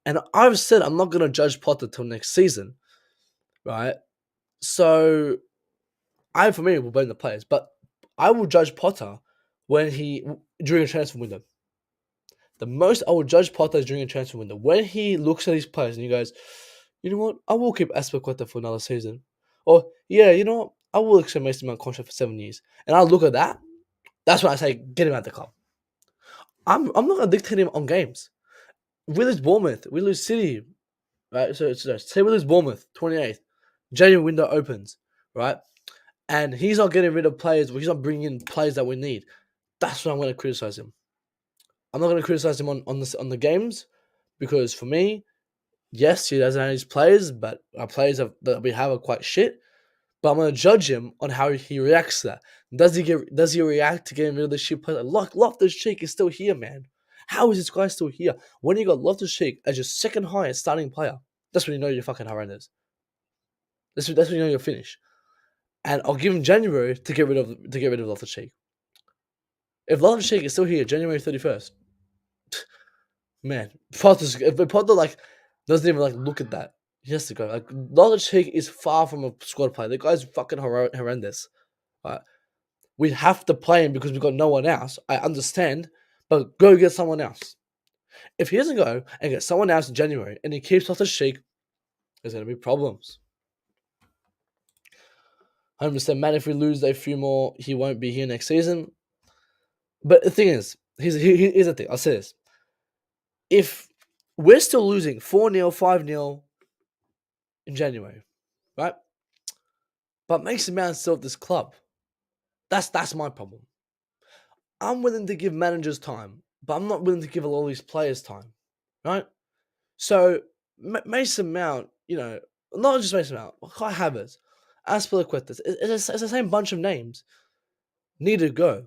and I've said I'm not going to judge Potter till next season, right? So, for me, will blame the players, but I will judge Potter during a transfer window. The most I will judge Potter is during a transfer window. When he looks at his players and he goes, you know what, I will keep Aspilicueta for another season. Or, yeah, you know what, I will extend Mason Mount contract for 7 years. And I'll look at that. That's when I say, get him out of the club. I'm not going to dictate him on games. We lose Bournemouth. We lose City. Right? So say we lose Bournemouth, 28th. January window opens. Right? And he's not getting rid of players. He's not bringing in players that we need. That's when I'm going to criticize him. I'm not going to criticize him on the games because for me, yes, he doesn't have his players, but our players that we have are quite shit. But I'm going to judge him on how he reacts to that. Does he react to getting rid of the shit player? Loftus-Cheek is still here, man. How is this guy still here? When you got Loftus-Cheek as your second highest starting player, that's when you know you're fucking horrendous. That's when you know you'll finish. And I'll give him January to get rid of Loftus-Cheek. If Loftus-Cheek is still here January 31st, man, Potter like doesn't even like look at that. He has to go. Like Loftus-Cheek is far from a squad player. The guy's fucking horrendous. Right? We have to play him because we've got no one else. I understand, but go get someone else. If he doesn't go and get someone else in January and he keeps Loftus-Cheek, there's going to be problems. 100%, man. If we lose a few more, he won't be here next season. But the thing is, here's the thing. I'll say this. If we're still losing 4-0, 5-0 in January, right? But Mason Mount's still at this club. That's my problem. I'm willing to give managers time, but I'm not willing to give all these players time, right? So Mason Mount, not just Mason Mount, Kai Havertz, Aspilicueta, it's the same bunch of names need to go.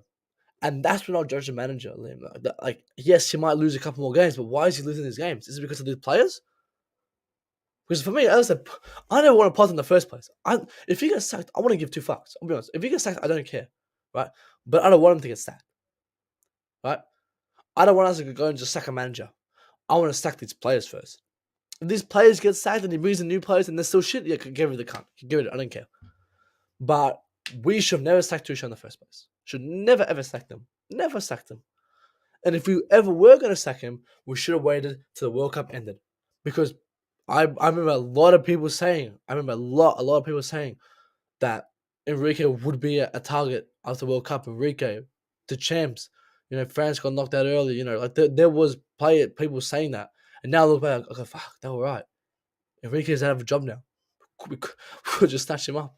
And that's when I'll judge the manager, Liam. Like, yes, he might lose a couple more games, but why is he losing these games? Is it because of these players? Because for me, as I said, I never want to pot in the first place. If he gets sacked, I want to give two fucks. I'll be honest. If he gets sacked, I don't care, right? But I don't want him to get sacked, right? I don't want us to go and just sack a manager. I want to sack these players first. If these players get sacked and he brings in new players and they're still shit, yeah, give it the cunt. Give it. I don't care. But we should have never sacked Tuchel in the first place. Should never ever sack them. Never sacked them. And if we ever were going to sack him, we should have waited till the World Cup ended. Because I remember a lot of people saying, a lot of people saying that Enrique would be a target after World Cup. Enrique, the champs, France got knocked out early. Like there was people saying that, and now look back, okay, fuck, they were right. Enrique's out of a job now. We could just snatch him up.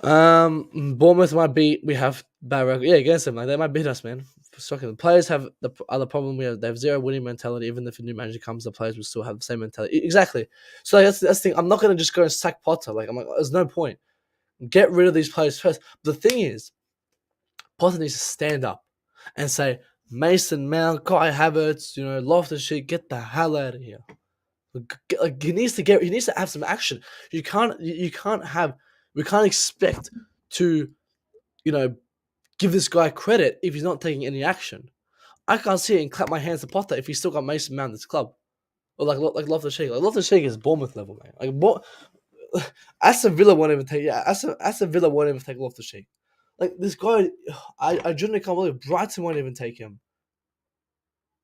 Bournemouth might beat. We have bad record. Yeah, against them, like they might beat us, man. The players have the other problem. They have zero winning mentality. Even if a new manager comes, the players will still have the same mentality. Exactly. So that's the thing. I'm not gonna just go and sack Potter. Like there's no point. Get rid of these players first. The thing is, Potter needs to stand up and say, Mason Mount, Kai Havertz, Loftus-Cheek, get the hell out of here. Like he needs to have some action. We can't expect to, give this guy credit if he's not taking any action. I can't see it and clap my hands to Potter if he's still got Mason Mount in this club. Or like Loftus-Cheek. Like Loftus-Cheek is Bournemouth level, man. Like Aston Villa won't even take Aston Villa won't even take Loftus-Cheek. Like this guy, I genuinely can't believe Brighton won't even take him.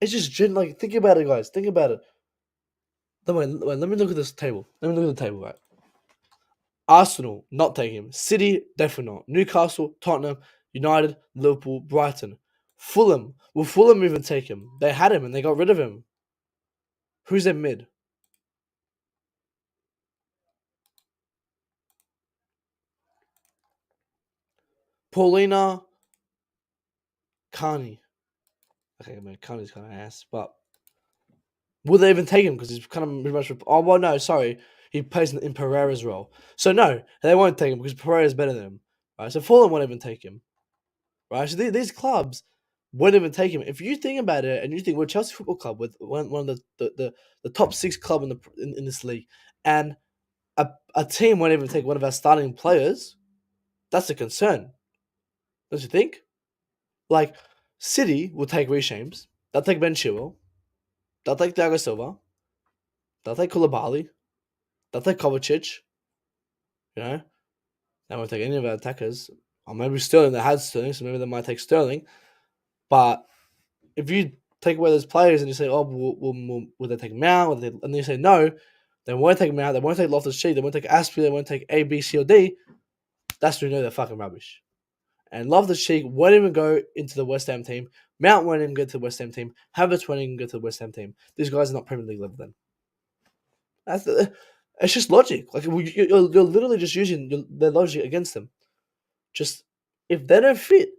It's just like think about it, guys. Think about it. Wait, let me look at this table. Right? Arsenal, not taking him. City, definitely not. Newcastle, Tottenham, United, Liverpool, Brighton. Fulham. Will Fulham even take him? They had him and they got rid of him. Who's their mid? Paulina, Carney. Okay, man, Carney's kind of ass, but will they even take him? Because he's kind of pretty much. Oh, well, no, sorry. He plays in Pereira's role. So, no, they won't take him because Pereira's better than him. Right? So, Fulham won't even take him. Right? So, these clubs won't even take him. If you think about it and you think we're Chelsea Football Club with one of the top 6 club in this league, and a team won't even take one of our starting players, that's a concern. Don't you think? Like, City will take Reece James. They'll take Ben Chilwell. They'll take Thiago Silva. They'll take Koulibaly. They'll take Kovacic. They won't take any of our attackers. Or maybe Sterling. They had Sterling, so maybe they might take Sterling. But if you take away those players and you say, oh, will they take Mount? And you say no, they won't take Mount. They won't take Loftus-Cheek. They won't take Aspie. They won't take A, B, C, or D. That's when you know they're fucking rubbish. And Loftus-Cheek won't even go into the West Ham team. Mount won't even go to the West Ham team. Havertz won't even go to the West Ham team. These guys are not Premier League level then. It's just logic. Like you're literally just using their logic against them. Just if they don't fit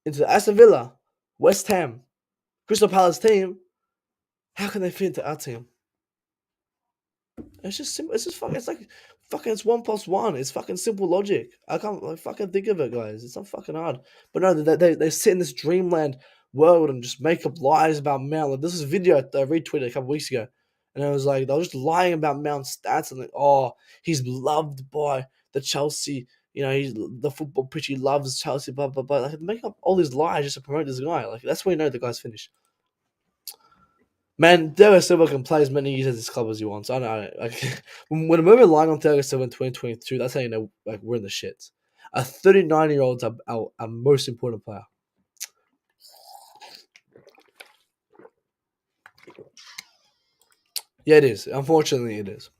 into the Aston Villa, West Ham, Crystal Palace team, how can they fit into our team? It's just simple. It's just fucking. It's like fucking. It's 1 + 1. It's fucking simple logic. I can't fucking think of it, guys. It's not fucking hard. But no, they sit in this dreamland world and just make up lies about Mount. Like, this is a video I retweeted a couple weeks ago, And it was like they were just lying about Mount's stats and like, oh, he's loved by the Chelsea. He's the football pitch. He loves Chelsea. Blah blah blah. Like make up all these lies just to promote this guy. Like that's when you know the guy's finished. Man, Thiago Silva can play as many years at this club as he wants. I know. Like when we're relying on Thiago Silva in 2022, that's how you know like we're in the shits. A 39-year-old's our most important player. Yeah, it is. Unfortunately, it is.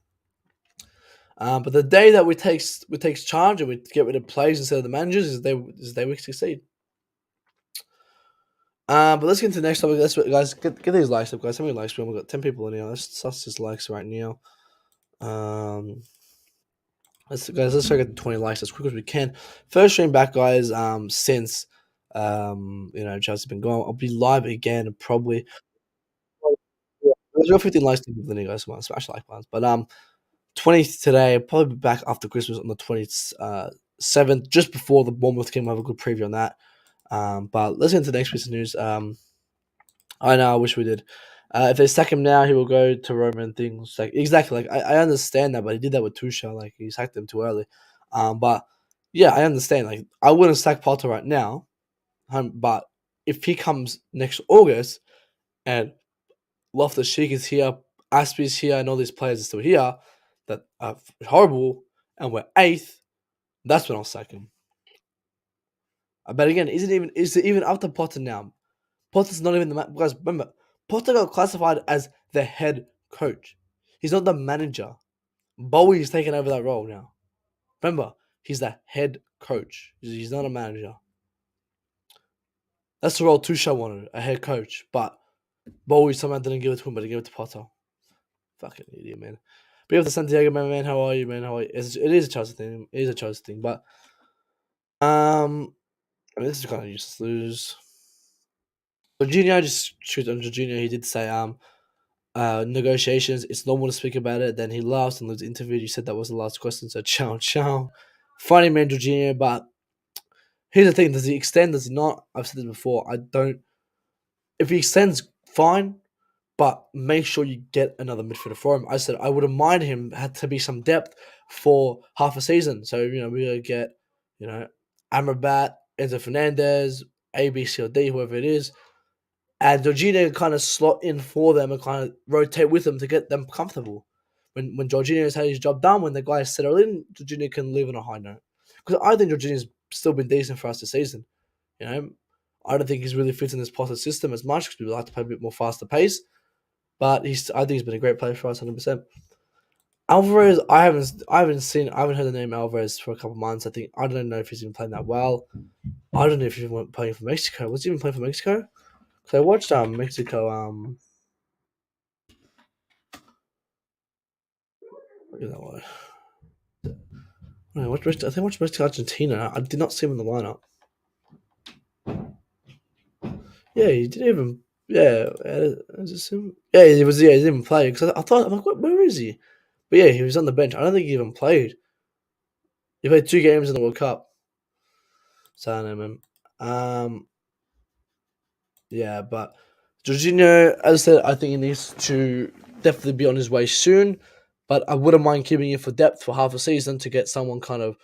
But the day that we takes charge and we get rid of players instead of the managers is the day we succeed. But let's get into the next topic. Let's guys get these likes up, guys. How many likes we have? We've got 10 people in here. Let's suss his likes right now. Let's try to get to 20 likes as quick as we can. First stream back, guys. Since Chelsea's been gone, I'll be live again probably. Yeah, let's go 15 likes to people in here, guys. Come on, smash the like buttons. But 20th today. I'll probably be back after Christmas on the 27th, just before the Bournemouth game. We'll have a good preview on that. But let's get into the next piece of news. I know. I wish we did. If they sack him now, he will go to Roma and things like exactly. Like I understand that, but he did that with Tuchel. Like he sacked him too early. But yeah, I understand. Like I wouldn't sack Potter right now. But if he comes next August and Loftus-Cheek is here, Aspie's here, and all these players are still here that are horrible, and we're eighth, that's when I'll sack him. But again, is it even up to Potter now? Potter's not even the guys. Remember, Potter got classified as the head coach. He's not the manager. Bowie's taken over that role now. Remember, he's the head coach. He's not a manager. That's the role Tuchel wanted, a head coach. But Bowie somehow didn't give it to him, but he gave it to Potter. Fucking idiot, man. But you have the Santiago, man. How are you, man? How are you? It is a Chelsea thing. It is a Chelsea thing. But this is kind of useless. Lose. Jorginho, just shoot on Jorginho. He did say negotiations. It's normal to speak about it. Then he laughs and was interviewed. You said that was the last question. So ciao. Funny man, Jorginho. But here's the thing: does he extend? Does he not? I've said this before. I don't. If he extends, fine. But make sure you get another midfielder for him. I said I wouldn't mind him had to be some depth for half a season. So we're gonna get Amrabat, Enzo Fernandez, A, B, C, or D, whoever it is. And Jorginho kind of slot in for them and kind of rotate with them to get them comfortable. When Jorginho's had his job done, when the guys settle in, Jorginho can live on a high note. Because I think Jorginho's still been decent for us this season. I don't think he's really fits in this Potter system as much because we like to play a bit more faster pace. But I think he's been a great player for us, 100%. Alvarez, I haven't heard the name Alvarez for a couple of months. I don't know if he's even playing that well. I don't know if he's even playing for Mexico. Was he even playing for Mexico? Because I watched Mexico. Look at that one. I think I watched Mexico Argentina. I did not see him in the lineup. Yeah, he didn't even. Yeah, is this him? Yeah, he was. Yeah, he didn't even play because I thought, I'm like, where is he? But yeah, he was on the bench. I don't think he even played. He played 2 games in the World Cup. So I don't know, man. Yeah, but Jorginho, as I said, I think he needs to definitely be on his way soon. But I wouldn't mind keeping him for depth for half a season to get someone kind of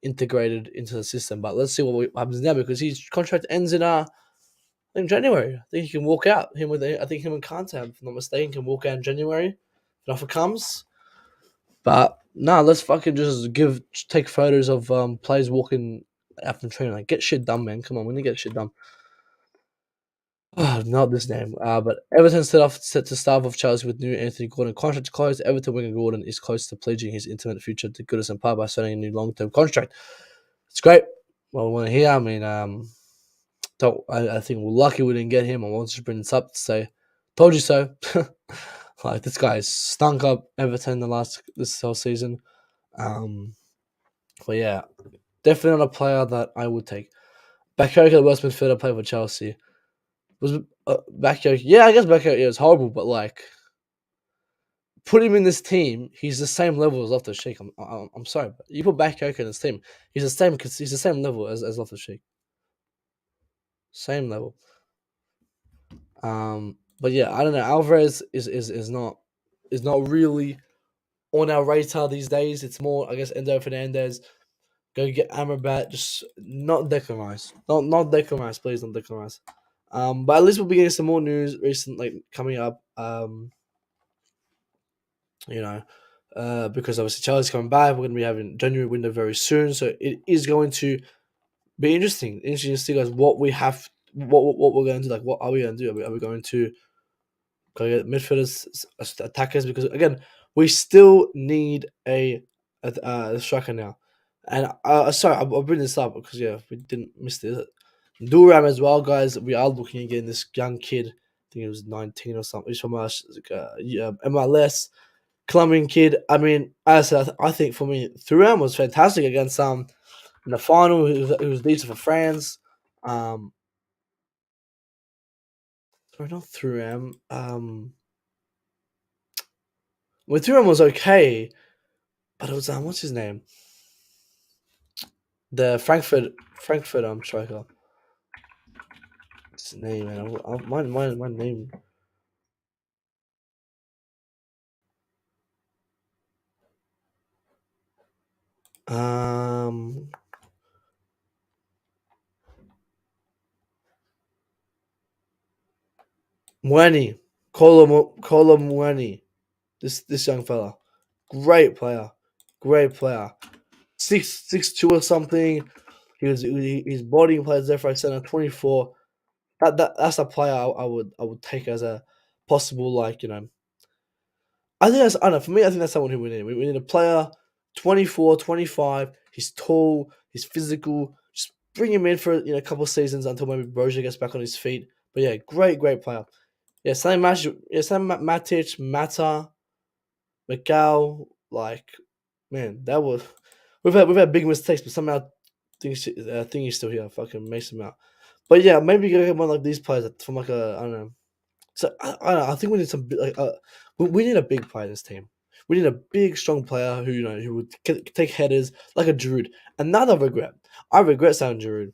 integrated into the system. But let's see what happens now because his contract ends in January. I think he can walk out. Him and Kante, if I'm not mistaken, can walk out in January if an offer comes. But no, let's fucking just take photos of players walking out from training. Like get shit done, man. Come on, we need to get shit done. Oh, not this name. But Everton set to start off Chelsea with new Anthony Gordon contract to close. Everton winger Gordon is close to pledging his intimate future to Goodison Park by signing a new long-term contract. It's great. Well, I want to hear. I mean, I think we're lucky we didn't get him. I wanted to bring this up to say, told you so. Like this guy's stunk up Everton this whole season. But yeah, definitely not a player that I would take. Bakayoko, the worst midfielder, played for Chelsea. Was Bakayoko? Yeah, I guess Bakayoko is horrible, but like, put him in this team, he's the same level as Loftus-Cheek. I'm sorry, but you put Bakayoko in this team, he's the same level as Loftus-Cheek. Same level. But yeah, I don't know. Alvarez is not is not really on our radar these days. It's more, I guess, Endo Fernandez. Go get Amrabat. Just not Declan Rice. Not Declan Rice, please, not Declan Rice. But at least we'll be getting some more news recently coming up. You know, because obviously Charlie's coming back. We're going to be having January window very soon, so it is going to be interesting. Interesting to see guys what we have, what we're going to do. Like, what are we going to do? Are we going to go get midfielders, attackers? Because again, we still need a striker now. And sorry, I'll bring this up because yeah, we didn't miss this. Duram as well, guys. We are looking at getting this young kid. I think he was 19 or something. He's from us, MLS. Colombian kid. I mean, as I said, I think for me, Thuram was fantastic against in the final. He was decent for France. Sorry, not Thuram. Well, Thuram was okay, but it was what's his name? The Frankfurt striker. What's his name, man? My name. Um, Mwani, Kolo Mwani. This young fella, great player, great player. 6'2" or something. His body plays there for a center. 24. That's a player I would take as a possible I think that's I don't know, for me. I think that's someone who we need. We need a player 24, 25. He's tall. He's physical. Just bring him in for a couple of seasons until maybe Brozier gets back on his feet. But yeah, great player. Yeah, same match. Yeah, same Matic, Mata, Macau. Like, man, that was we've had big mistakes, but somehow think he's still here. Fucking Mason Mount. But yeah, maybe you get one like these players from like a I don't know. So I don't know. I think we need some we need a big player in this team. We need a big, strong player who would take headers like a Giroud. Another regret. I regret selling Giroud.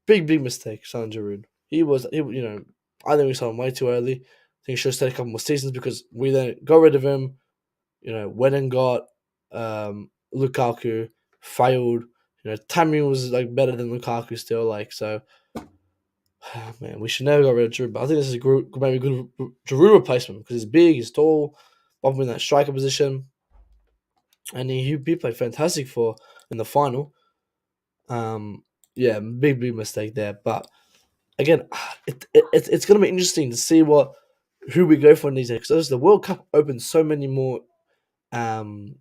Big mistake selling Giroud. I think we sold him way too early. I think he should have stayed a couple more seasons because we then got rid of him. Went and got Lukaku, failed. Tammy was like better than Lukaku still. Like so. Man, we should never get rid of Giroud, but I think this is maybe a good Giroud replacement because he's big, he's tall, probably in that striker position, and he played fantastic for in the final. Yeah, big mistake there, but again, it's going to be interesting to see who we go for in these days because the World Cup opens so many more um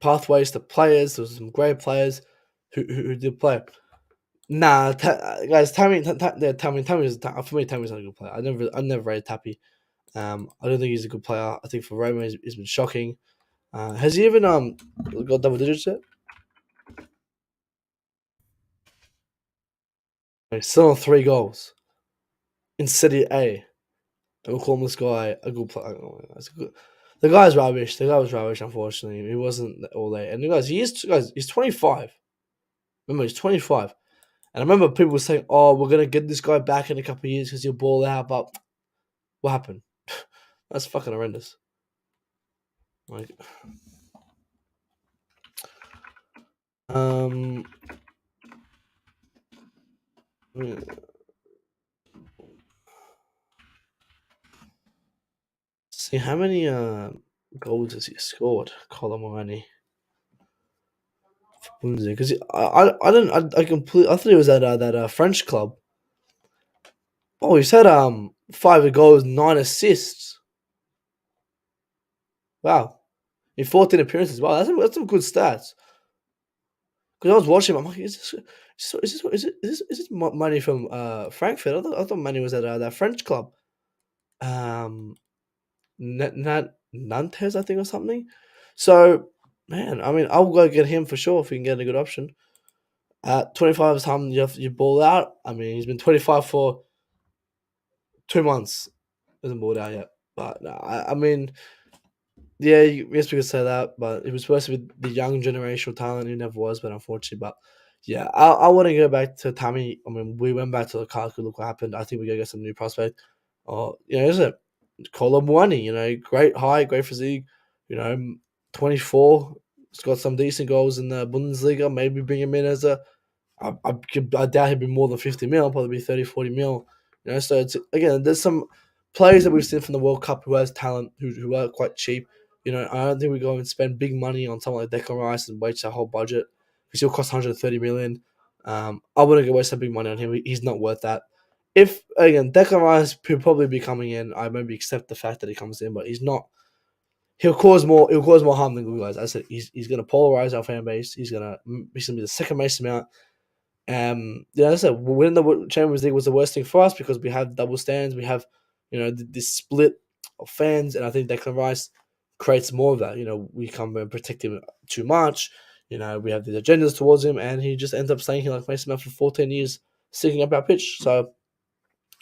pathways to players. There's some great players who did play. Nah, guys, Tammy's for me. Tammy's not a good player. I never rated Tappy. I don't think he's a good player. I think for Roma, he's been shocking. Has he even got double digits yet? He's still on 3 goals in City A. And we'll call this guy a good player. The guy's rubbish. The guy was rubbish. Unfortunately, he wasn't all there. And he's 25. Remember, he's 25. And I remember people saying, "Oh, we're gonna get this guy back in a couple of years because he'll ball out." But what happened? That's fucking horrendous. Like, um, see how many goals has he scored, Colomani? Because I don't I completely I thought he was at that French club. Oh, he's had 5 goals, 9 assists. Wow, in 14 appearances. Wow, that's some good stats. Because I was watching him, I'm like, is this money from Frankfurt? I thought money was at that French club. Um, Nantes, I think, or something. So, man, I mean, I'll go get him for sure if we can get a good option. 25 is time you ball out. I mean, he's been 25 for 2 months. Hasn't balled out yet. But no, I mean, yeah, yes, we could say that. But he was supposed to be the young generational talent. He never was, but unfortunately. But yeah, I want to go back to Tammy. I mean, we went back to Lukaku. Look what happened. I think we gotta get some new prospect. Or is it? Colomwani, great height, great physique, 24. He's got some decent goals in the Bundesliga. Maybe bring him in as I doubt he'd be more than 50 mil, probably be 30, 40 mil. So again, there's some players that we've seen from the World Cup who has talent, who are quite cheap. I don't think we go and spend big money on someone like Declan Rice and waste our whole budget because he'll cost 130 million. I wouldn't go waste that big money on him. He's not worth that. If again, Declan Rice could probably be coming in, I maybe accept the fact that he comes in, but he's not. He'll cause more. He'll cause more harm than good, guys. I said he's going to polarize our fan base. He's going to be the second Mason Mount. As I said, winning the Champions League was the worst thing for us because we have double stands. We have, this split of fans, and I think Declan Rice creates more of that. We come and protect him too much. We have these agendas towards him, and he just ends up staying here like Mason Mount for 14 years, sticking up our pitch. So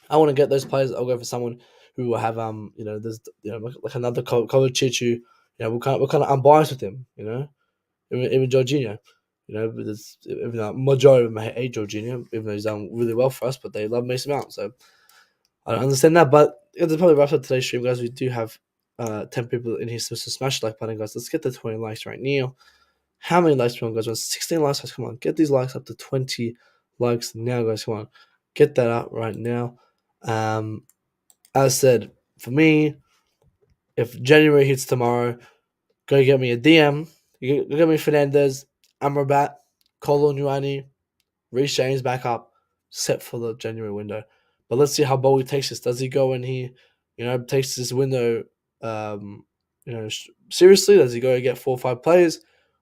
I want to get those players. I'll go for someone who will have there's like another Kovacic who we're kind of unbiased with him. Even Jorginho. But even though majority of them hate Jorginho, even though he's done really well for us, but they love Mason Mount. So I don't understand that. But that's probably wraps up today's stream, guys. We do have 10 people in here, so smash the like button, guys. Let's get to 20 likes right now. How many likes do we want, guys? 16 likes, guys. Come on, get these likes up to 20 likes now, guys. Come on, get that up right now. As I said, for me, if January hits tomorrow, go get me a DM. Go get me Fernandez, Amrabat, Kolo Nuani, Reece James back up, set for the January window. But let's see how Bowie takes this. Does he go and he, takes this window, seriously? Does he go and get 4 or 5 players?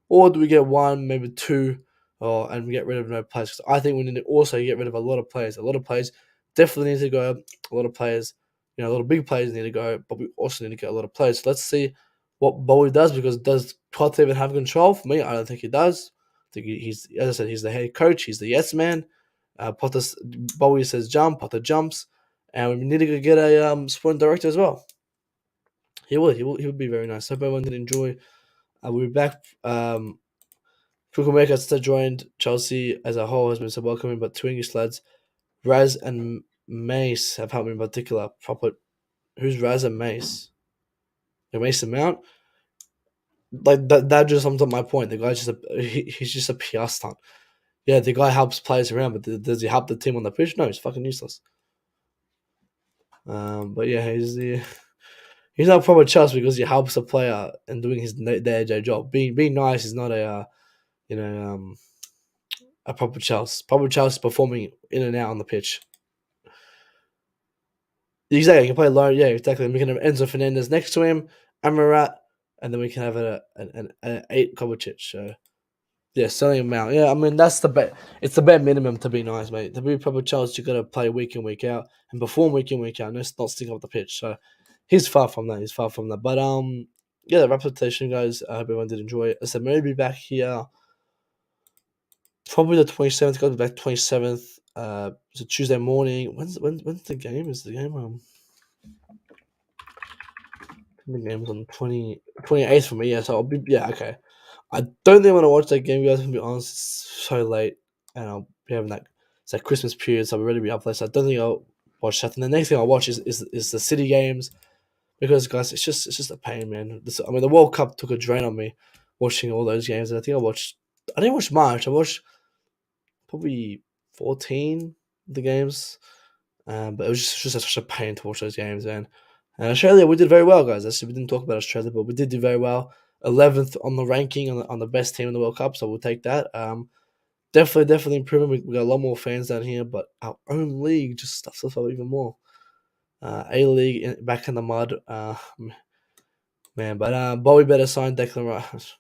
Or do we get 1, maybe 2, and we get rid of no players? Because I think we need to also get rid of a lot of players. A lot of players definitely need to go. A lot of players, a lot of big players need to go, but we also need to get a lot of players. So let's see what Bowie does, because does Potter even have control? For me, I don't think he does. I think he's, as I said, he's the head coach. He's the yes man. Bowie says jump, Potter jumps, and we need to go get a sporting director as well. He would be very nice. Hope everyone did enjoy. We'll be back. Kukumeka still joined Chelsea as a whole has been so welcoming, but 2 English lads, Raz and Mace, have helped me in particular. Who's Raz and Mace? Mason Mount. Like that just sums up my point. The guy's he's just a PR stunt. Yeah, the guy helps players around, but does he help the team on the pitch? No, he's fucking useless. But yeah, he's not proper Chelsea because he helps a player and doing his day-to-day job. Being nice is not a proper Chelsea. Proper Chelsea performing in and out on the pitch. Exactly, you can play low. Yeah, exactly. We can have Enzo Fernandez next to him, Amarat, and then we can have an 8 Kovacic. So yeah, selling him out. Yeah, I mean that's the bet. It's the bare minimum to be nice, mate. To be proper Chelsea, you got to play week in week out and perform week in week out. And not sticking off the pitch. So he's far from that. He's far from that. But yeah, the reputation, guys. I hope everyone did enjoy it. I said maybe back here. Probably the 27th. Got to be back 27th. It's a Tuesday morning. When's the game? Is the game the game's on 28th for me. Yeah, so I'll be okay. I don't think I'm gonna watch that game, guys. To be honest, it's so late, and I'll be having it's that Christmas period, so I'll already be up late. So I don't think I'll watch that. And the next thing I'll watch is the City games, because guys, it's just a pain, man. I mean, the World Cup took a drain on me watching all those games, and I think I didn't watch much. I watched probably 14 of the games, but it was just such a pain to watch those games, man. And Australia, we did very well, guys. Actually, we didn't talk about Australia, but we did do very well. 11th on the ranking on the best team in the World Cup, so we'll take that. Definitely improving. We got a lot more fans down here, but our own league just stuffs us up even more. A League back in the mud, man. But Bowie better sign Declan Rice.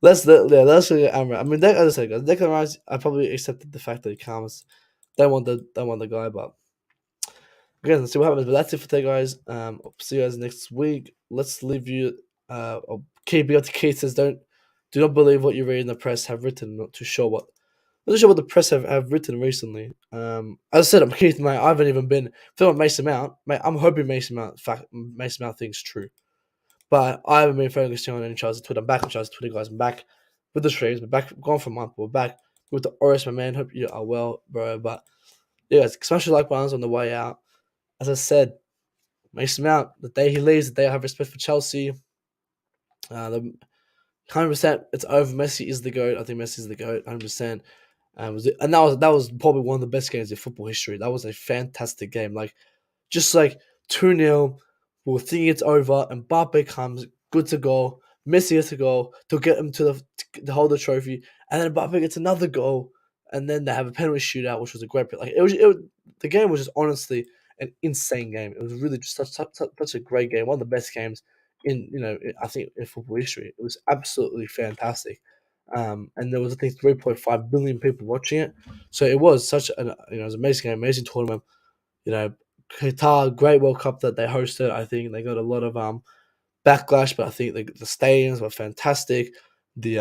Let's look at Amra. I mean, as I said, guys, Declan Rice, I probably accepted the fact that he comes. Don't want the guy, but again, let's see what happens. But that's it for today, guys. I'll see you guys next week. Let's leave you. KBL Kate says, do not believe what you read in the press have written. Not too sure what the press have written recently. As I said, I'm Keith, mate. I haven't even been filming Mason Mount, mate. I'm hoping Mason Mount thing's true, but I haven't been focusing on any Charles Twitter. I'm back on Charles Twitter, guys. I'm back with the streams. We're back, gone for a month. We're back with the Oris, my man. Hope you are well, bro. But yeah, guys, smash the like buttons on the way out. As I said, Mason Mount, the day he leaves, the day I have respect for Chelsea. 100%, it's over. Messi is the GOAT. I think Messi is the GOAT, 100%. And that was probably one of the best games in football history. That was a fantastic game. Like, just like 2-0, we're thinking it's over, and Mbappe comes, good to go. Messi gets a goal to get him to hold the trophy, and then Mbappe gets another goal, and then they have a penalty shootout, which was a great. Like the game was just honestly an insane game. It was really just such a great game, one of the best games in I think in football history. It was absolutely fantastic. And there was I think 3.5 billion people watching it, so it was such an it was an amazing game, amazing tournament. Qatar, great World Cup that they hosted. I think they got a lot of backlash, but I think the stadiums were fantastic. The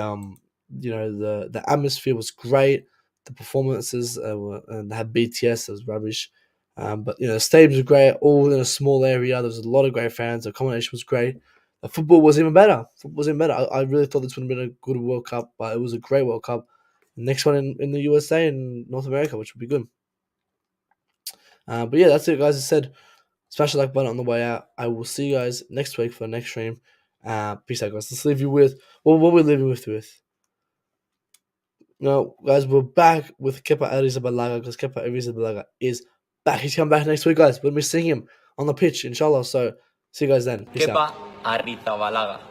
the atmosphere was great. The performances and they had BTS, that was rubbish. But the stadiums were great, all in a small area. There was a lot of great fans. The accommodation was great. The football was even better. I really thought this would have been a good World Cup, but it was a great World Cup. Next one in the USA and North America, which would be good. But yeah, that's it, guys. I said, smash the like button on the way out. I will see you guys next week for the next stream. Peace out, guys. Let's leave you with what we're leaving with. Guys, we're back with Kepa Arrizabalaga because Kepa Arrizabalaga is back. He's coming back next week, guys. When we see him on the pitch, inshallah. So see you guys then. Peace out. Kepa Arrizabalaga.